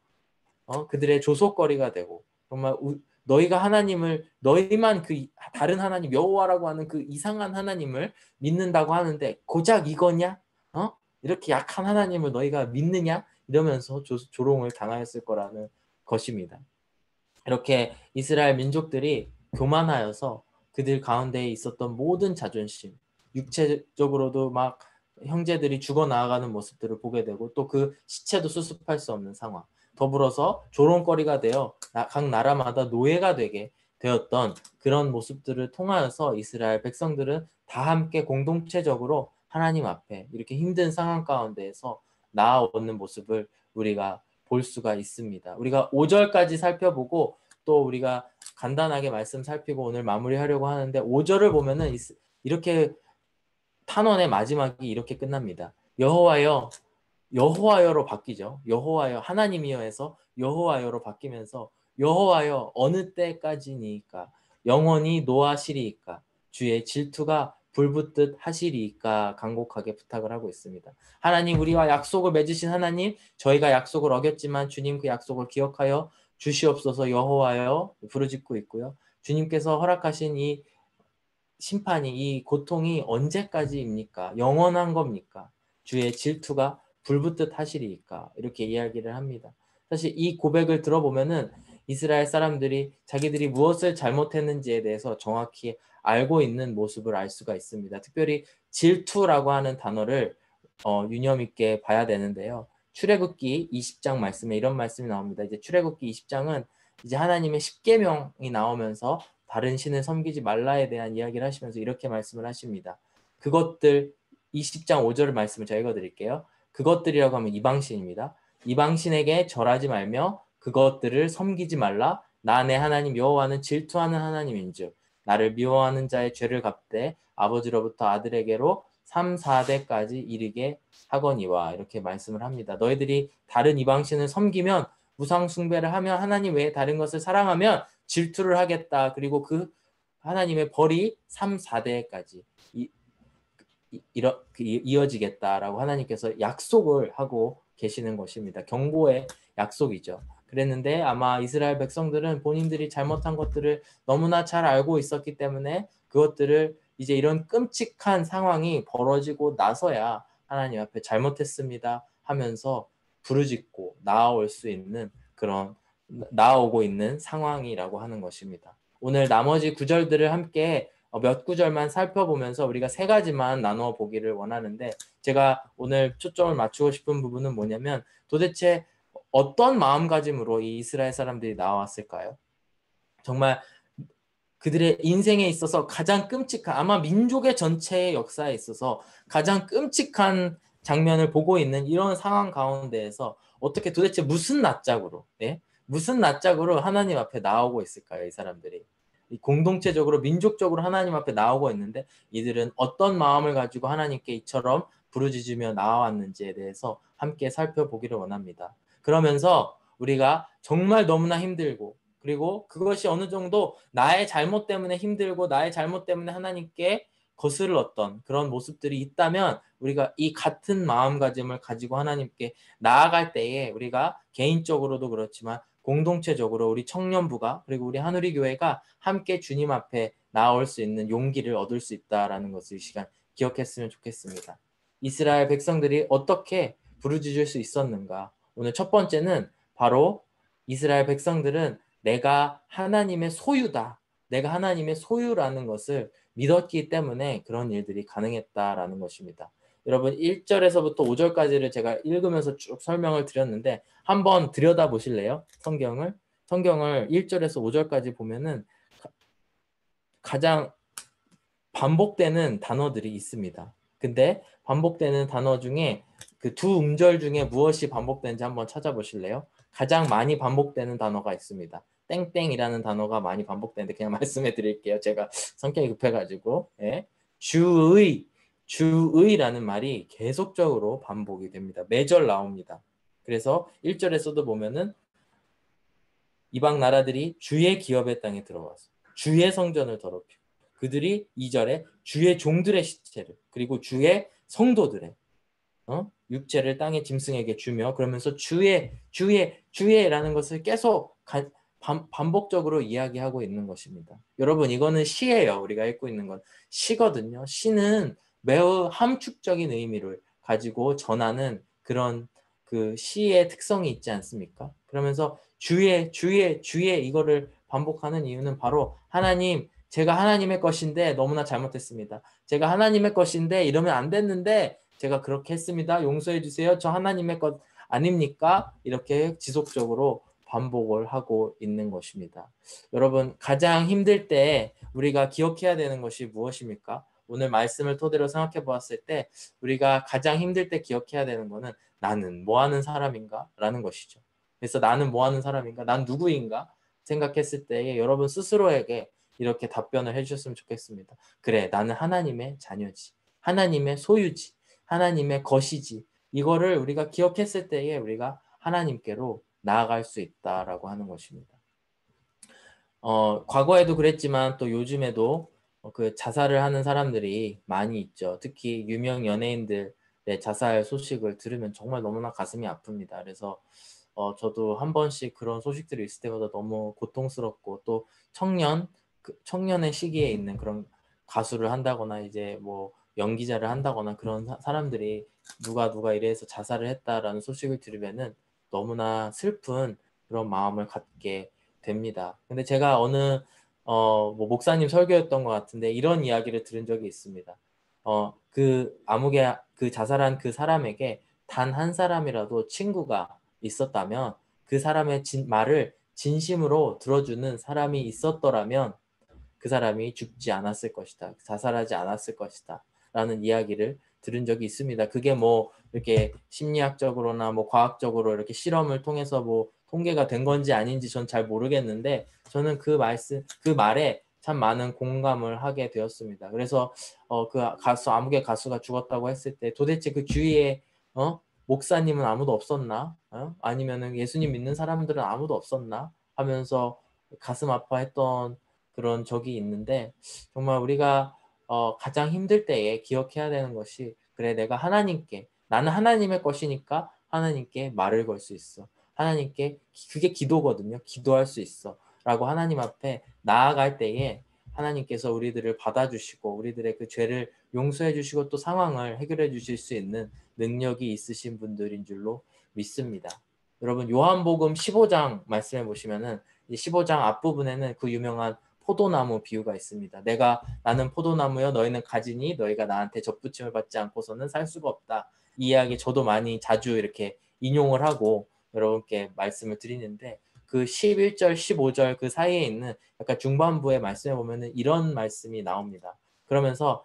그들의 조소거리가 되고 정말 너희가 하나님을 너희만 그 다른 하나님 여호와라고 하는 그 이상한 하나님을 믿는다고 하는데 고작 이거냐? 이렇게 약한 하나님을 너희가 믿느냐? 이러면서 조롱을 당하였을 거라는 것입니다. 이렇게 이스라엘 민족들이 교만하여서 그들 가운데에 있었던 모든 자존심, 육체적으로도 막 형제들이 죽어 나아가는 모습들을 보게 되고 또 그 시체도 수습할 수 없는 상황. 더불어서 조롱거리가 되어 각 나라마다 노예가 되게 되었던 그런 모습들을 통하여서 이스라엘 백성들은 다 함께 공동체적으로 하나님 앞에 이렇게 힘든 상황 가운데에서 나아오는 모습을 우리가 볼 수가 있습니다. 우리가 5절까지 살펴보고 또 우리가 간단하게 말씀 살피고 오늘 마무리하려고 하는데 5절을 보면은 이렇게 탄원의 마지막이 이렇게 끝납니다. 여호와여, 여호와여로 바뀌죠. 여호와여 하나님이여 해서 여호와여로 바뀌면서 여호와여 어느 때까지니까 영원히 노하시리이까 주의 질투가 불붙듯 하시리이까 간곡하게 부탁을 하고 있습니다. 하나님, 우리와 약속을 맺으신 하나님, 저희가 약속을 어겼지만 주님 그 약속을 기억하여 주시옵소서 여호와여 부르짖고 있고요. 주님께서 허락하신 이 심판이, 이 고통이 언제까지입니까? 영원한 겁니까? 주의 질투가 불붙듯 하시리이까? 이렇게 이야기를 합니다. 사실 이 고백을 들어보면은 이스라엘 사람들이 자기들이 무엇을 잘못했는지에 대해서 정확히 알고 있는 모습을 알 수가 있습니다. 특별히 질투라고 하는 단어를 유념 있게 봐야 되는데요. 출애굽기 20장 말씀에 이런 말씀이 나옵니다. 이제 출애굽기 20장은 이제 하나님의 십계명이 나오면서 다른 신을 섬기지 말라에 대한 이야기를 하시면서 이렇게 말씀을 하십니다. 그것들 20장 5절 말씀을 제가 읽어드릴게요. 그것들이라고 하면 이방신입니다. 이방신에게 절하지 말며 그것들을 섬기지 말라. 나 내 하나님 여호와는 질투하는 하나님인즉 나를 미워하는 자의 죄를 갚되 아버지로부터 아들에게로 3, 4대까지 이르게 하거니와 이렇게 말씀을 합니다. 너희들이 다른 이방신을 섬기면 무상 숭배를 하며 하나님 외에 다른 것을 사랑하면 질투를 하겠다. 그리고 그 하나님의 벌이 3, 4대까지 이어지겠다라고 하나님께서 약속을 하고 계시는 것입니다. 경고의 약속이죠. 그랬는데 아마 이스라엘 백성들은 본인들이 잘못한 것들을 너무나 잘 알고 있었기 때문에 그것들을 이제 이런 끔찍한 상황이 벌어지고 나서야 하나님 앞에 잘못했습니다 하면서 부르짖고 나아올 수 있는 그런 나아오고 있는 상황이라고 하는 것입니다. 오늘 나머지 구절들을 함께 몇 구절만 살펴보면서 우리가 세 가지만 나누어 보기를 원하는데 제가 오늘 초점을 맞추고 싶은 부분은 뭐냐면 도대체 어떤 마음가짐으로 이 이스라엘 사람들이 나왔을까요? 정말 그들의 인생에 있어서 가장 끔찍한 아마 민족의 전체의 역사에 있어서 가장 끔찍한 장면을 보고 있는 이런 상황 가운데에서 어떻게 도대체 무슨 낯짝으로 무슨 낯짝으로 하나님 앞에 나오고 있을까요? 이 사람들이 공동체적으로 민족적으로 하나님 앞에 나오고 있는데 이들은 어떤 마음을 가지고 하나님께 이처럼 부르짖으며 나와왔는지에 대해서 함께 살펴보기를 원합니다. 그러면서 우리가 정말 너무나 힘들고 그리고 그것이 어느 정도 나의 잘못 때문에 힘들고 나의 잘못 때문에 하나님께 거스르렀던 그런 모습들이 있다면 우리가 이 같은 마음가짐을 가지고 하나님께 나아갈 때에 우리가 개인적으로도 그렇지만 공동체적으로 우리 청년부가 그리고 우리 한우리 교회가 함께 주님 앞에 나올 수 있는 용기를 얻을 수 있다라는 것을 이 시간 기억했으면 좋겠습니다. 이스라엘 백성들이 어떻게 부르짖을 수 있었는가? 오늘 첫 번째는 바로 이스라엘 백성들은 내가 하나님의 소유다. 내가 하나님의 소유라는 것을 믿었기 때문에 그런 일들이 가능했다라는 것입니다. 여러분 1절에서부터 5절까지를 제가 읽으면서 쭉 설명을 드렸는데 한번 들여다 보실래요? 성경을 1절에서 5절까지 보면은 가장 반복되는 단어들이 있습니다. 근데 반복되는 단어 중에 그 두 음절 중에 무엇이 반복되는지 한번 찾아보실래요? 가장 많이 반복되는 단어가 있습니다. 땡땡이라는 단어가 많이 반복되는데 그냥 말씀해 드릴게요. 제가 성격이 급해가지고 주의라는 말이 계속적으로 반복이 됩니다. 매절 나옵니다. 그래서 1절에서도 보면은 이방 나라들이 주의 기업의 땅에 들어와서 주의 성전을 더럽히고 그들이 2절에 주의 종들의 시체를 그리고 주의 성도들의 육체를 땅의 짐승에게 주며 그러면서 주의라는 것을 계속 반복적으로 이야기하고 있는 것입니다. 여러분 이거는 시예요. 우리가 읽고 있는 건 시거든요. 시는 매우 함축적인 의미를 가지고 전하는 그런 그 시의 특성이 있지 않습니까? 그러면서 주의 이거를 반복하는 이유는 바로 하나님 제가 하나님의 것인데 너무나 잘못했습니다. 제가 하나님의 것인데 이러면 안 됐는데 제가 그렇게 했습니다. 용서해 주세요. 저 하나님의 것 아닙니까? 이렇게 지속적으로 반복을 하고 있는 것입니다. 여러분 가장 힘들 때 우리가 기억해야 되는 것이 무엇입니까? 오늘 말씀을 토대로 생각해 보았을 때 우리가 가장 힘들 때 기억해야 되는 것은 나는 뭐 하는 사람인가? 라는 것이죠. 그래서 나는 뭐 하는 사람인가? 난 누구인가? 생각했을 때에 여러분 스스로에게 이렇게 답변을 해주셨으면 좋겠습니다. 그래, 나는 하나님의 자녀지. 하나님의 소유지. 하나님의 것이지. 이거를 우리가 기억했을 때에 우리가 하나님께로 나아갈 수 있다라고 하는 것입니다. 과거에도 그랬지만 또 요즘에도 그 자살을 하는 사람들이 많이 있죠. 특히 유명 연예인들의 자살 소식을 들으면 정말 너무나 가슴이 아픕니다. 그래서 저도 한 번씩 그런 소식들이 있을 때마다 너무 고통스럽고 또 청년의 시기에 있는 그런 가수를 한다거나 이제 뭐 연기자를 한다거나 그런 사람들이 누가 이래서 자살을 했다라는 소식을 들으면은 너무나 슬픈 그런 마음을 갖게 됩니다. 근데 제가 어느 뭐 목사님 설교였던 것 같은데 이런 이야기를 들은 적이 있습니다. 그 암흑에 그 자살한 그 사람에게 단 한 사람이라도 친구가 있었다면 그 사람의 말을 진심으로 들어주는 사람이 있었더라면 그 사람이 죽지 않았을 것이다. 자살하지 않았을 것이다. 라는 이야기를 들은 적이 있습니다. 그게 뭐 이렇게 심리학적으로나 뭐 과학적으로 이렇게 실험을 통해서 뭐 통계가 된 건지 아닌지 전 잘 모르겠는데 저는 그 말에 참 많은 공감을 하게 되었습니다. 그래서 그 가수 암흑의 가수가 죽었다고 했을 때 도대체 그 주위에 목사님은 아무도 없었나? 아니면은 예수님 믿는 사람들은 아무도 없었나? 하면서 가슴 아파했던 그런 적이 있는데 정말 우리가 가장 힘들 때에 기억해야 되는 것이 그래 나는 하나님의 것이니까 하나님께 말을 걸 수 있어. 하나님께 그게 기도거든요. 기도할 수 있어. 라고 하나님 앞에 나아갈 때에 하나님께서 우리들을 받아주시고 우리들의 그 죄를 용서해 주시고 또 상황을 해결해 주실 수 있는 능력이 있으신 분들인 줄로 믿습니다. 여러분 요한복음 15장 말씀해 보시면은 이 15장 앞부분에는 그 유명한 포도나무 비유가 있습니다. 나는 포도나무여 너희는 가지니 너희가 나한테 접붙임을 받지 않고서는 살 수가 없다. 이 이야기 저도 많이 자주 이렇게 인용을 하고 여러분께 말씀을 드리는데 그 11절, 15절 그 사이에 있는 약간 중반부의 말씀에 보면은 이런 말씀이 나옵니다. 그러면서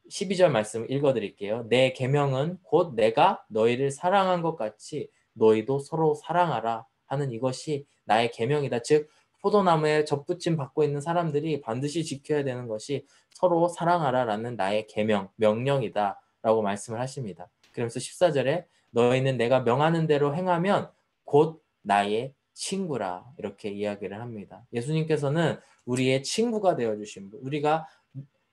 12절 말씀 읽어드릴게요. 내 계명은 곧 내가 너희를 사랑한 것 같이 너희도 서로 사랑하라 하는 이것이 나의 계명이다. 즉 포도나무에 접붙임 받고 있는 사람들이 반드시 지켜야 되는 것이 서로 사랑하라라는 나의 계명, 명령이다 라고 말씀을 하십니다. 그러면서 14절에 너희는 내가 명하는 대로 행하면 곧 나의 친구라 이렇게 이야기를 합니다. 예수님께서는 우리의 친구가 되어주신 분, 우리가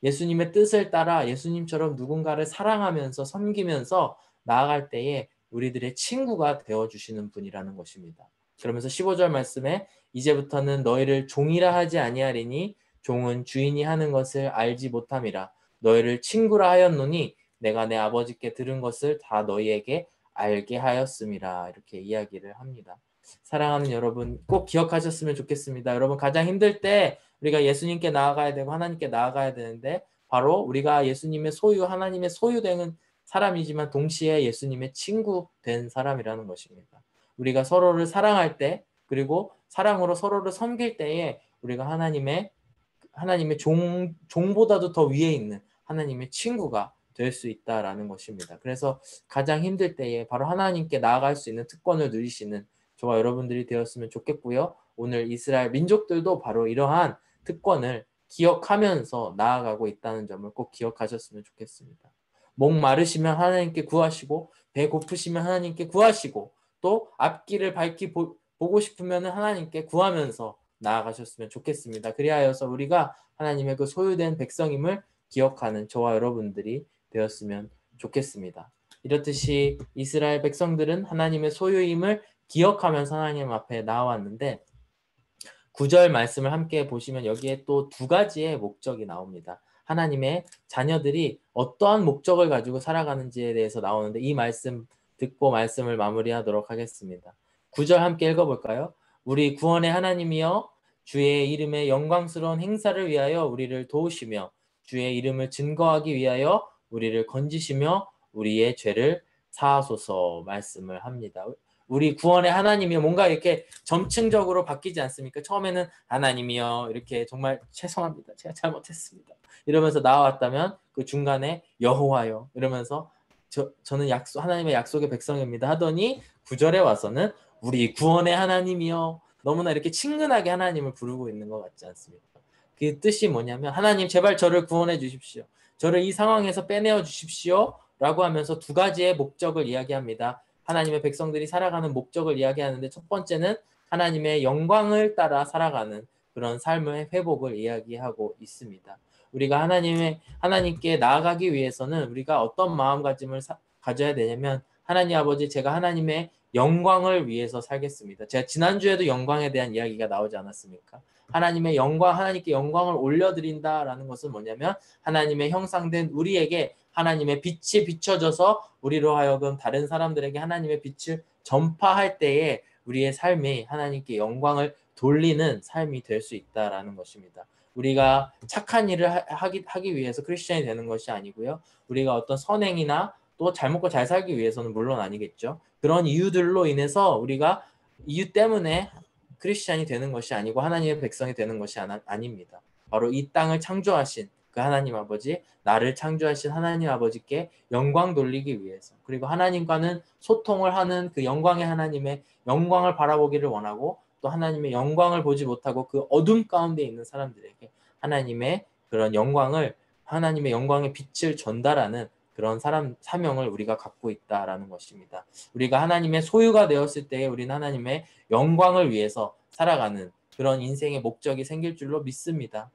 예수님의 뜻을 따라 예수님처럼 누군가를 사랑하면서 섬기면서 나아갈 때에 우리들의 친구가 되어주시는 분이라는 것입니다. 그러면서 15절 말씀에 이제부터는 너희를 종이라 하지 아니하리니 종은 주인이 하는 것을 알지 못함이라 너희를 친구라 하였노니 내가 내 아버지께 들은 것을 다 너희에게 알게 하였음이라 이렇게 이야기를 합니다. 사랑하는 여러분 꼭 기억하셨으면 좋겠습니다. 여러분 가장 힘들 때 우리가 예수님께 나아가야 되고 하나님께 나아가야 되는데 바로 우리가 예수님의 소유 하나님의 소유되는 사람이지만 동시에 예수님의 친구 된 사람이라는 것입니다. 우리가 서로를 사랑할 때 그리고 사랑으로 서로를 섬길 때에 우리가 하나님의 종보다도 더 위에 있는 하나님의 친구가 될 수 있다라는 것입니다. 그래서 가장 힘들 때에 바로 하나님께 나아갈 수 있는 특권을 누리시는 저와 여러분들이 되었으면 좋겠고요. 오늘 이스라엘 민족들도 바로 이러한 특권을 기억하면서 나아가고 있다는 점을 꼭 기억하셨으면 좋겠습니다. 목 마르시면 하나님께 구하시고 배 고프시면 하나님께 구하시고 또 앞길을 밝히 보고 싶으면 하나님께 구하면서 나아가셨으면 좋겠습니다. 그리하여서 우리가 하나님의 그 소유된 백성임을 기억하는 저와 여러분들이 되었으면 좋겠습니다. 이렇듯이 이스라엘 백성들은 하나님의 소유임을 기억하면서 하나님 앞에 나왔는데 9절 말씀을 함께 보시면 여기에 또 두 가지의 목적이 나옵니다. 하나님의 자녀들이 어떠한 목적을 가지고 살아가는지에 대해서 나오는데 이 말씀 듣고 말씀을 마무리하도록 하겠습니다. 9절 함께 읽어볼까요? 우리 구원의 하나님이여 주의 이름의 영광스러운 행사를 위하여 우리를 도우시며 주의 이름을 증거하기 위하여 우리를 건지시며 우리의 죄를 사하소서 말씀을 합니다. 우리 구원의 하나님이여 뭔가 이렇게 점층적으로 바뀌지 않습니까? 처음에는 하나님이여 이렇게 정말 죄송합니다. 제가 잘못했습니다. 이러면서 나왔다면 그 중간에 여호와여 이러면서 저는 하나님의 약속의 백성입니다 하더니 9절에 와서는 우리 구원의 하나님이여 너무나 이렇게 친근하게 하나님을 부르고 있는 것 같지 않습니까? 그 뜻이 뭐냐면 하나님 제발 저를 구원해 주십시오. 저를 이 상황에서 빼내어 주십시오 라고 하면서 두 가지의 목적을 이야기합니다. 하나님의 백성들이 살아가는 목적을 이야기하는데 첫 번째는 하나님의 영광을 따라 살아가는 그런 삶의 회복을 이야기하고 있습니다. 우리가 하나님께 나아가기 위해서는 우리가 어떤 마음가짐을 가져야 되냐면 하나님 아버지 제가 하나님의 영광을 위해서 살겠습니다. 제가 지난주에도 영광에 대한 이야기가 나오지 않았습니까? 하나님의 영광, 하나님께 영광을 올려드린다라는 것은 뭐냐면 하나님의 형상된 우리에게 하나님의 빛이 비춰져서 우리로 하여금 다른 사람들에게 하나님의 빛을 전파할 때에 우리의 삶이 하나님께 영광을 돌리는 삶이 될 수 있다라는 것입니다. 우리가 착한 일을 하기 위해서 크리스천이 되는 것이 아니고요. 우리가 어떤 선행이나 또 잘 먹고 잘 살기 위해서는 물론 아니겠죠. 그런 이유들로 인해서 우리가 이유 때문에 크리스천이 되는 것이 아니고 하나님의 백성이 되는 것이 아닙니다. 바로 이 땅을 창조하신 그 하나님 아버지, 나를 창조하신 하나님 아버지께 영광 돌리기 위해서, 그리고 하나님과는 소통을 하는 그 영광의 하나님의 영광을 바라보기를 원하고, 또 하나님의 영광을 보지 못하고 그 어둠 가운데 있는 사람들에게 하나님의 그런 영광을, 하나님의 영광의 빛을 전달하는 그런 사명을 우리가 갖고 있다라는 것입니다. 우리가 하나님의 소유가 되었을 때에 우리는 하나님의 영광을 위해서 살아가는 그런 인생의 목적이 생길 줄로 믿습니다.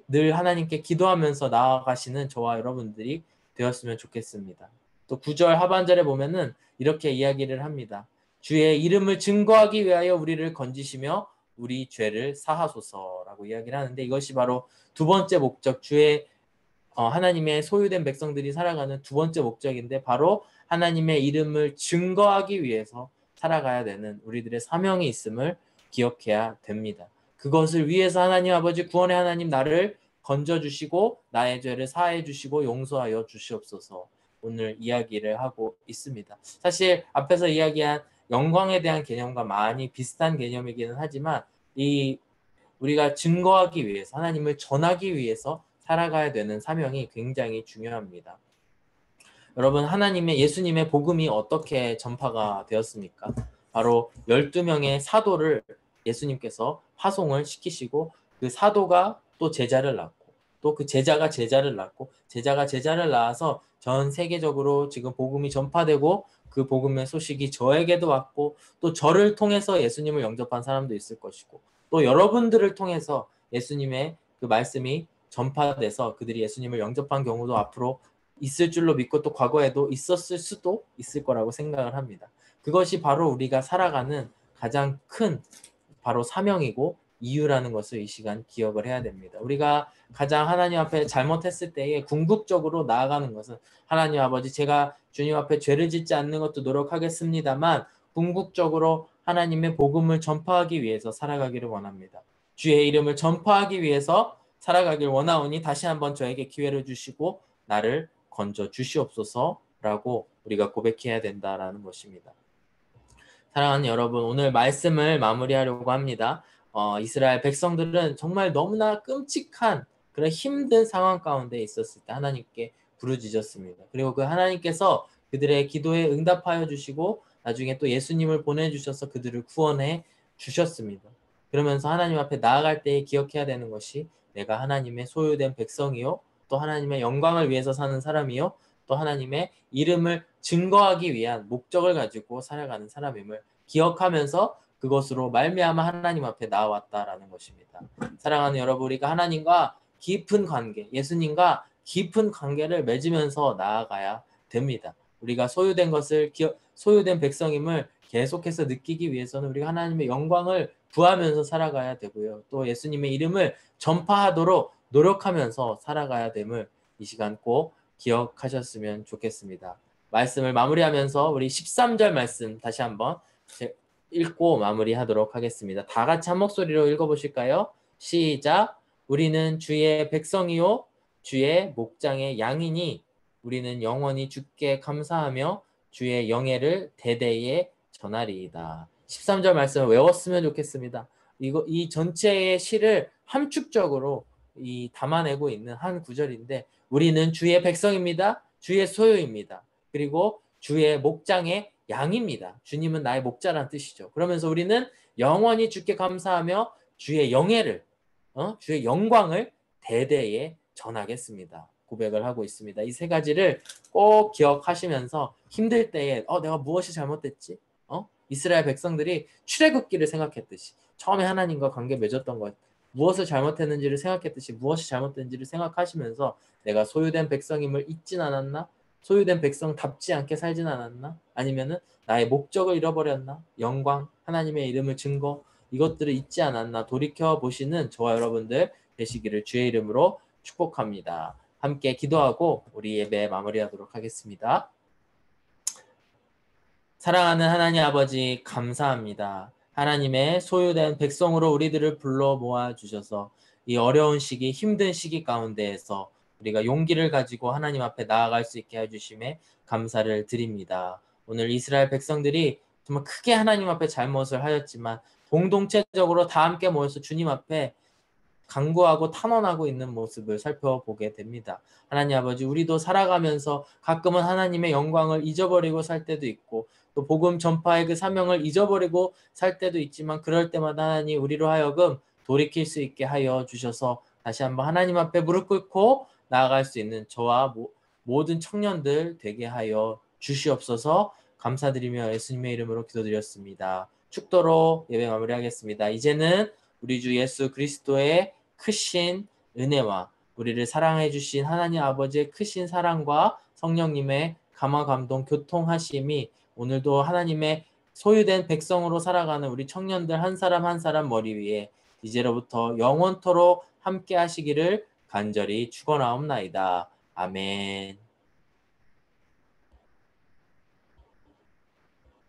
늘 하나님께 기도하면서 나아가시는 저와 여러분들이 되었으면 좋겠습니다. 또 9절 하반절에 보면은 이렇게 이야기를 합니다. 주의 이름을 증거하기 위하여 우리를 건지시며 우리 죄를 사하소서라고 이야기를 하는데, 이것이 바로 두 번째 목적, 하나님의 소유된 백성들이 살아가는 두 번째 목적인데, 바로 하나님의 이름을 증거하기 위해서 살아가야 되는 우리들의 사명이 있음을 기억해야 됩니다. 그것을 위해서 하나님 아버지, 구원의 하나님, 나를 건져주시고 나의 죄를 사해 주시고 용서하여 주시옵소서, 오늘 이야기를 하고 있습니다. 사실 앞에서 이야기한 영광에 대한 개념과 많이 비슷한 개념이기는 하지만 우리가 증거하기 위해서, 하나님을 전하기 위해서 살아가야 되는 사명이 굉장히 중요합니다. 여러분, 예수님의 복음이 어떻게 전파가 되었습니까? 바로 12명의 사도를 예수님께서 파송을 시키시고, 그 사도가 또 제자를 낳고, 또 그 제자가 제자를 낳고, 제자가 제자를 낳아서 전 세계적으로 지금 복음이 전파되고, 그 복음의 소식이 저에게도 왔고, 또 저를 통해서 예수님을 영접한 사람도 있을 것이고, 또 여러분들을 통해서 예수님의 그 말씀이 전파돼서 그들이 예수님을 영접한 경우도 앞으로 있을 줄로 믿고, 또 과거에도 있었을 수도 있을 거라고 생각을 합니다. 그것이 바로 우리가 살아가는 가장 큰 바로 사명이고 이유라는 것을 이 시간 기억을 해야 됩니다. 우리가 가장 하나님 앞에 잘못했을 때에 궁극적으로 나아가는 것은, 하나님 아버지, 제가 주님 앞에 죄를 짓지 않는 것도 노력하겠습니다만 궁극적으로 하나님의 복음을 전파하기 위해서 살아가기를 원합니다. 주의 이름을 전파하기 위해서 살아가길 원하오니 다시 한번 저에게 기회를 주시고 나를 건져 주시옵소서라고 우리가 고백해야 된다라는 것입니다. 사랑하는 여러분, 오늘 말씀을 마무리하려고 합니다. 이스라엘 백성들은 정말 너무나 끔찍한 그런 힘든 상황 가운데 있었을 때 하나님께 부르짖었습니다. 그리고 그 하나님께서 그들의 기도에 응답하여 주시고 나중에 또 예수님을 보내주셔서 그들을 구원해 주셨습니다. 그러면서 하나님 앞에 나아갈 때에 기억해야 되는 것이, 내가 하나님의 소유된 백성이요, 또 하나님의 영광을 위해서 사는 사람이요, 또 하나님의 이름을 증거하기 위한 목적을 가지고 살아가는 사람임을 기억하면서 그것으로 말미암아 하나님 앞에 나아왔다라는 것입니다. 사랑하는 여러분, 우리가 하나님과 깊은 관계, 예수님과 깊은 관계를 맺으면서 나아가야 됩니다. 우리가 소유된 백성임을 계속해서 느끼기 위해서는 우리가 하나님의 영광을 구하면서 살아가야 되고요. 또 예수님의 이름을 전파하도록 노력하면서 살아가야 됨을 이 시간 꼭 기억하셨으면 좋겠습니다. 말씀을 마무리하면서 우리 13절 말씀 다시 한번 읽고 마무리하도록 하겠습니다. 다 같이 한 목소리로 읽어보실까요? 시작. 우리는 주의 백성이요 주의 목장의 양이니 우리는 영원히 주께 감사하며 주의 영예를 대대에 전하리이다. 13절 말씀을 외웠으면 좋겠습니다. 이 전체의 시를 함축적으로 담아내고 있는 한 구절인데, 우리는 주의 백성입니다. 주의 소유입니다. 그리고 주의 목장의 양입니다. 주님은 나의 목자란 뜻이죠. 그러면서 우리는 영원히 주께 감사하며 주의 영예를, 주의 영광을 대대에 전하겠습니다. 고백을 하고 있습니다. 이 세 가지를 꼭 기억하시면서 힘들 때에 내가 무엇이 잘못됐지? 이스라엘 백성들이 출애굽기를 생각했듯이 처음에 하나님과 관계 맺었던 것, 무엇을 잘못했는지를 생각했듯이 무엇이 잘못된지를 생각하시면서 내가 소유된 백성임을 잊진 않았나? 소유된 백성답지 않게 살진 않았나? 아니면은 나의 목적을 잃어버렸나? 영광, 하나님의 이름을 증거, 이것들을 잊지 않았나? 돌이켜 보시는 저와 여러분들 되시기를 주의 이름으로 축복합니다. 함께 기도하고 우리 예배 마무리하도록 하겠습니다. 사랑하는 하나님 아버지, 감사합니다. 하나님의 소유된 백성으로 우리들을 불러 모아주셔서 이 어려운 시기, 힘든 시기 가운데에서 우리가 용기를 가지고 하나님 앞에 나아갈 수 있게 해주심에 감사를 드립니다. 오늘 이스라엘 백성들이 정말 크게 하나님 앞에 잘못을 하였지만 공동체적으로 다 함께 모여서 주님 앞에 간구하고 탄원하고 있는 모습을 살펴보게 됩니다. 하나님 아버지, 우리도 살아가면서 가끔은 하나님의 영광을 잊어버리고 살 때도 있고 또 복음 전파의 그 사명을 잊어버리고 살 때도 있지만 그럴 때마다 하나님 우리로 하여금 돌이킬 수 있게 하여 주셔서 다시 한번 하나님 앞에 무릎 꿇고 나아갈 수 있는 저와 모든 청년들 되게 하여 주시옵소서. 감사드리며 예수님의 이름으로 기도드렸습니다. 축도로 예배 마무리하겠습니다. 이제는 우리 주 예수 그리스도의 크신 은혜와 우리를 사랑해 주신 하나님 아버지의 크신 사랑과 성령님의 감화 감동 교통하심이 오늘도 하나님의 소유된 백성으로 살아가는 우리 청년들 한 사람 한 사람 머리 위에 이제로부터 영원토록 함께 하시기를 간절히 축원하옵나이다. 아멘.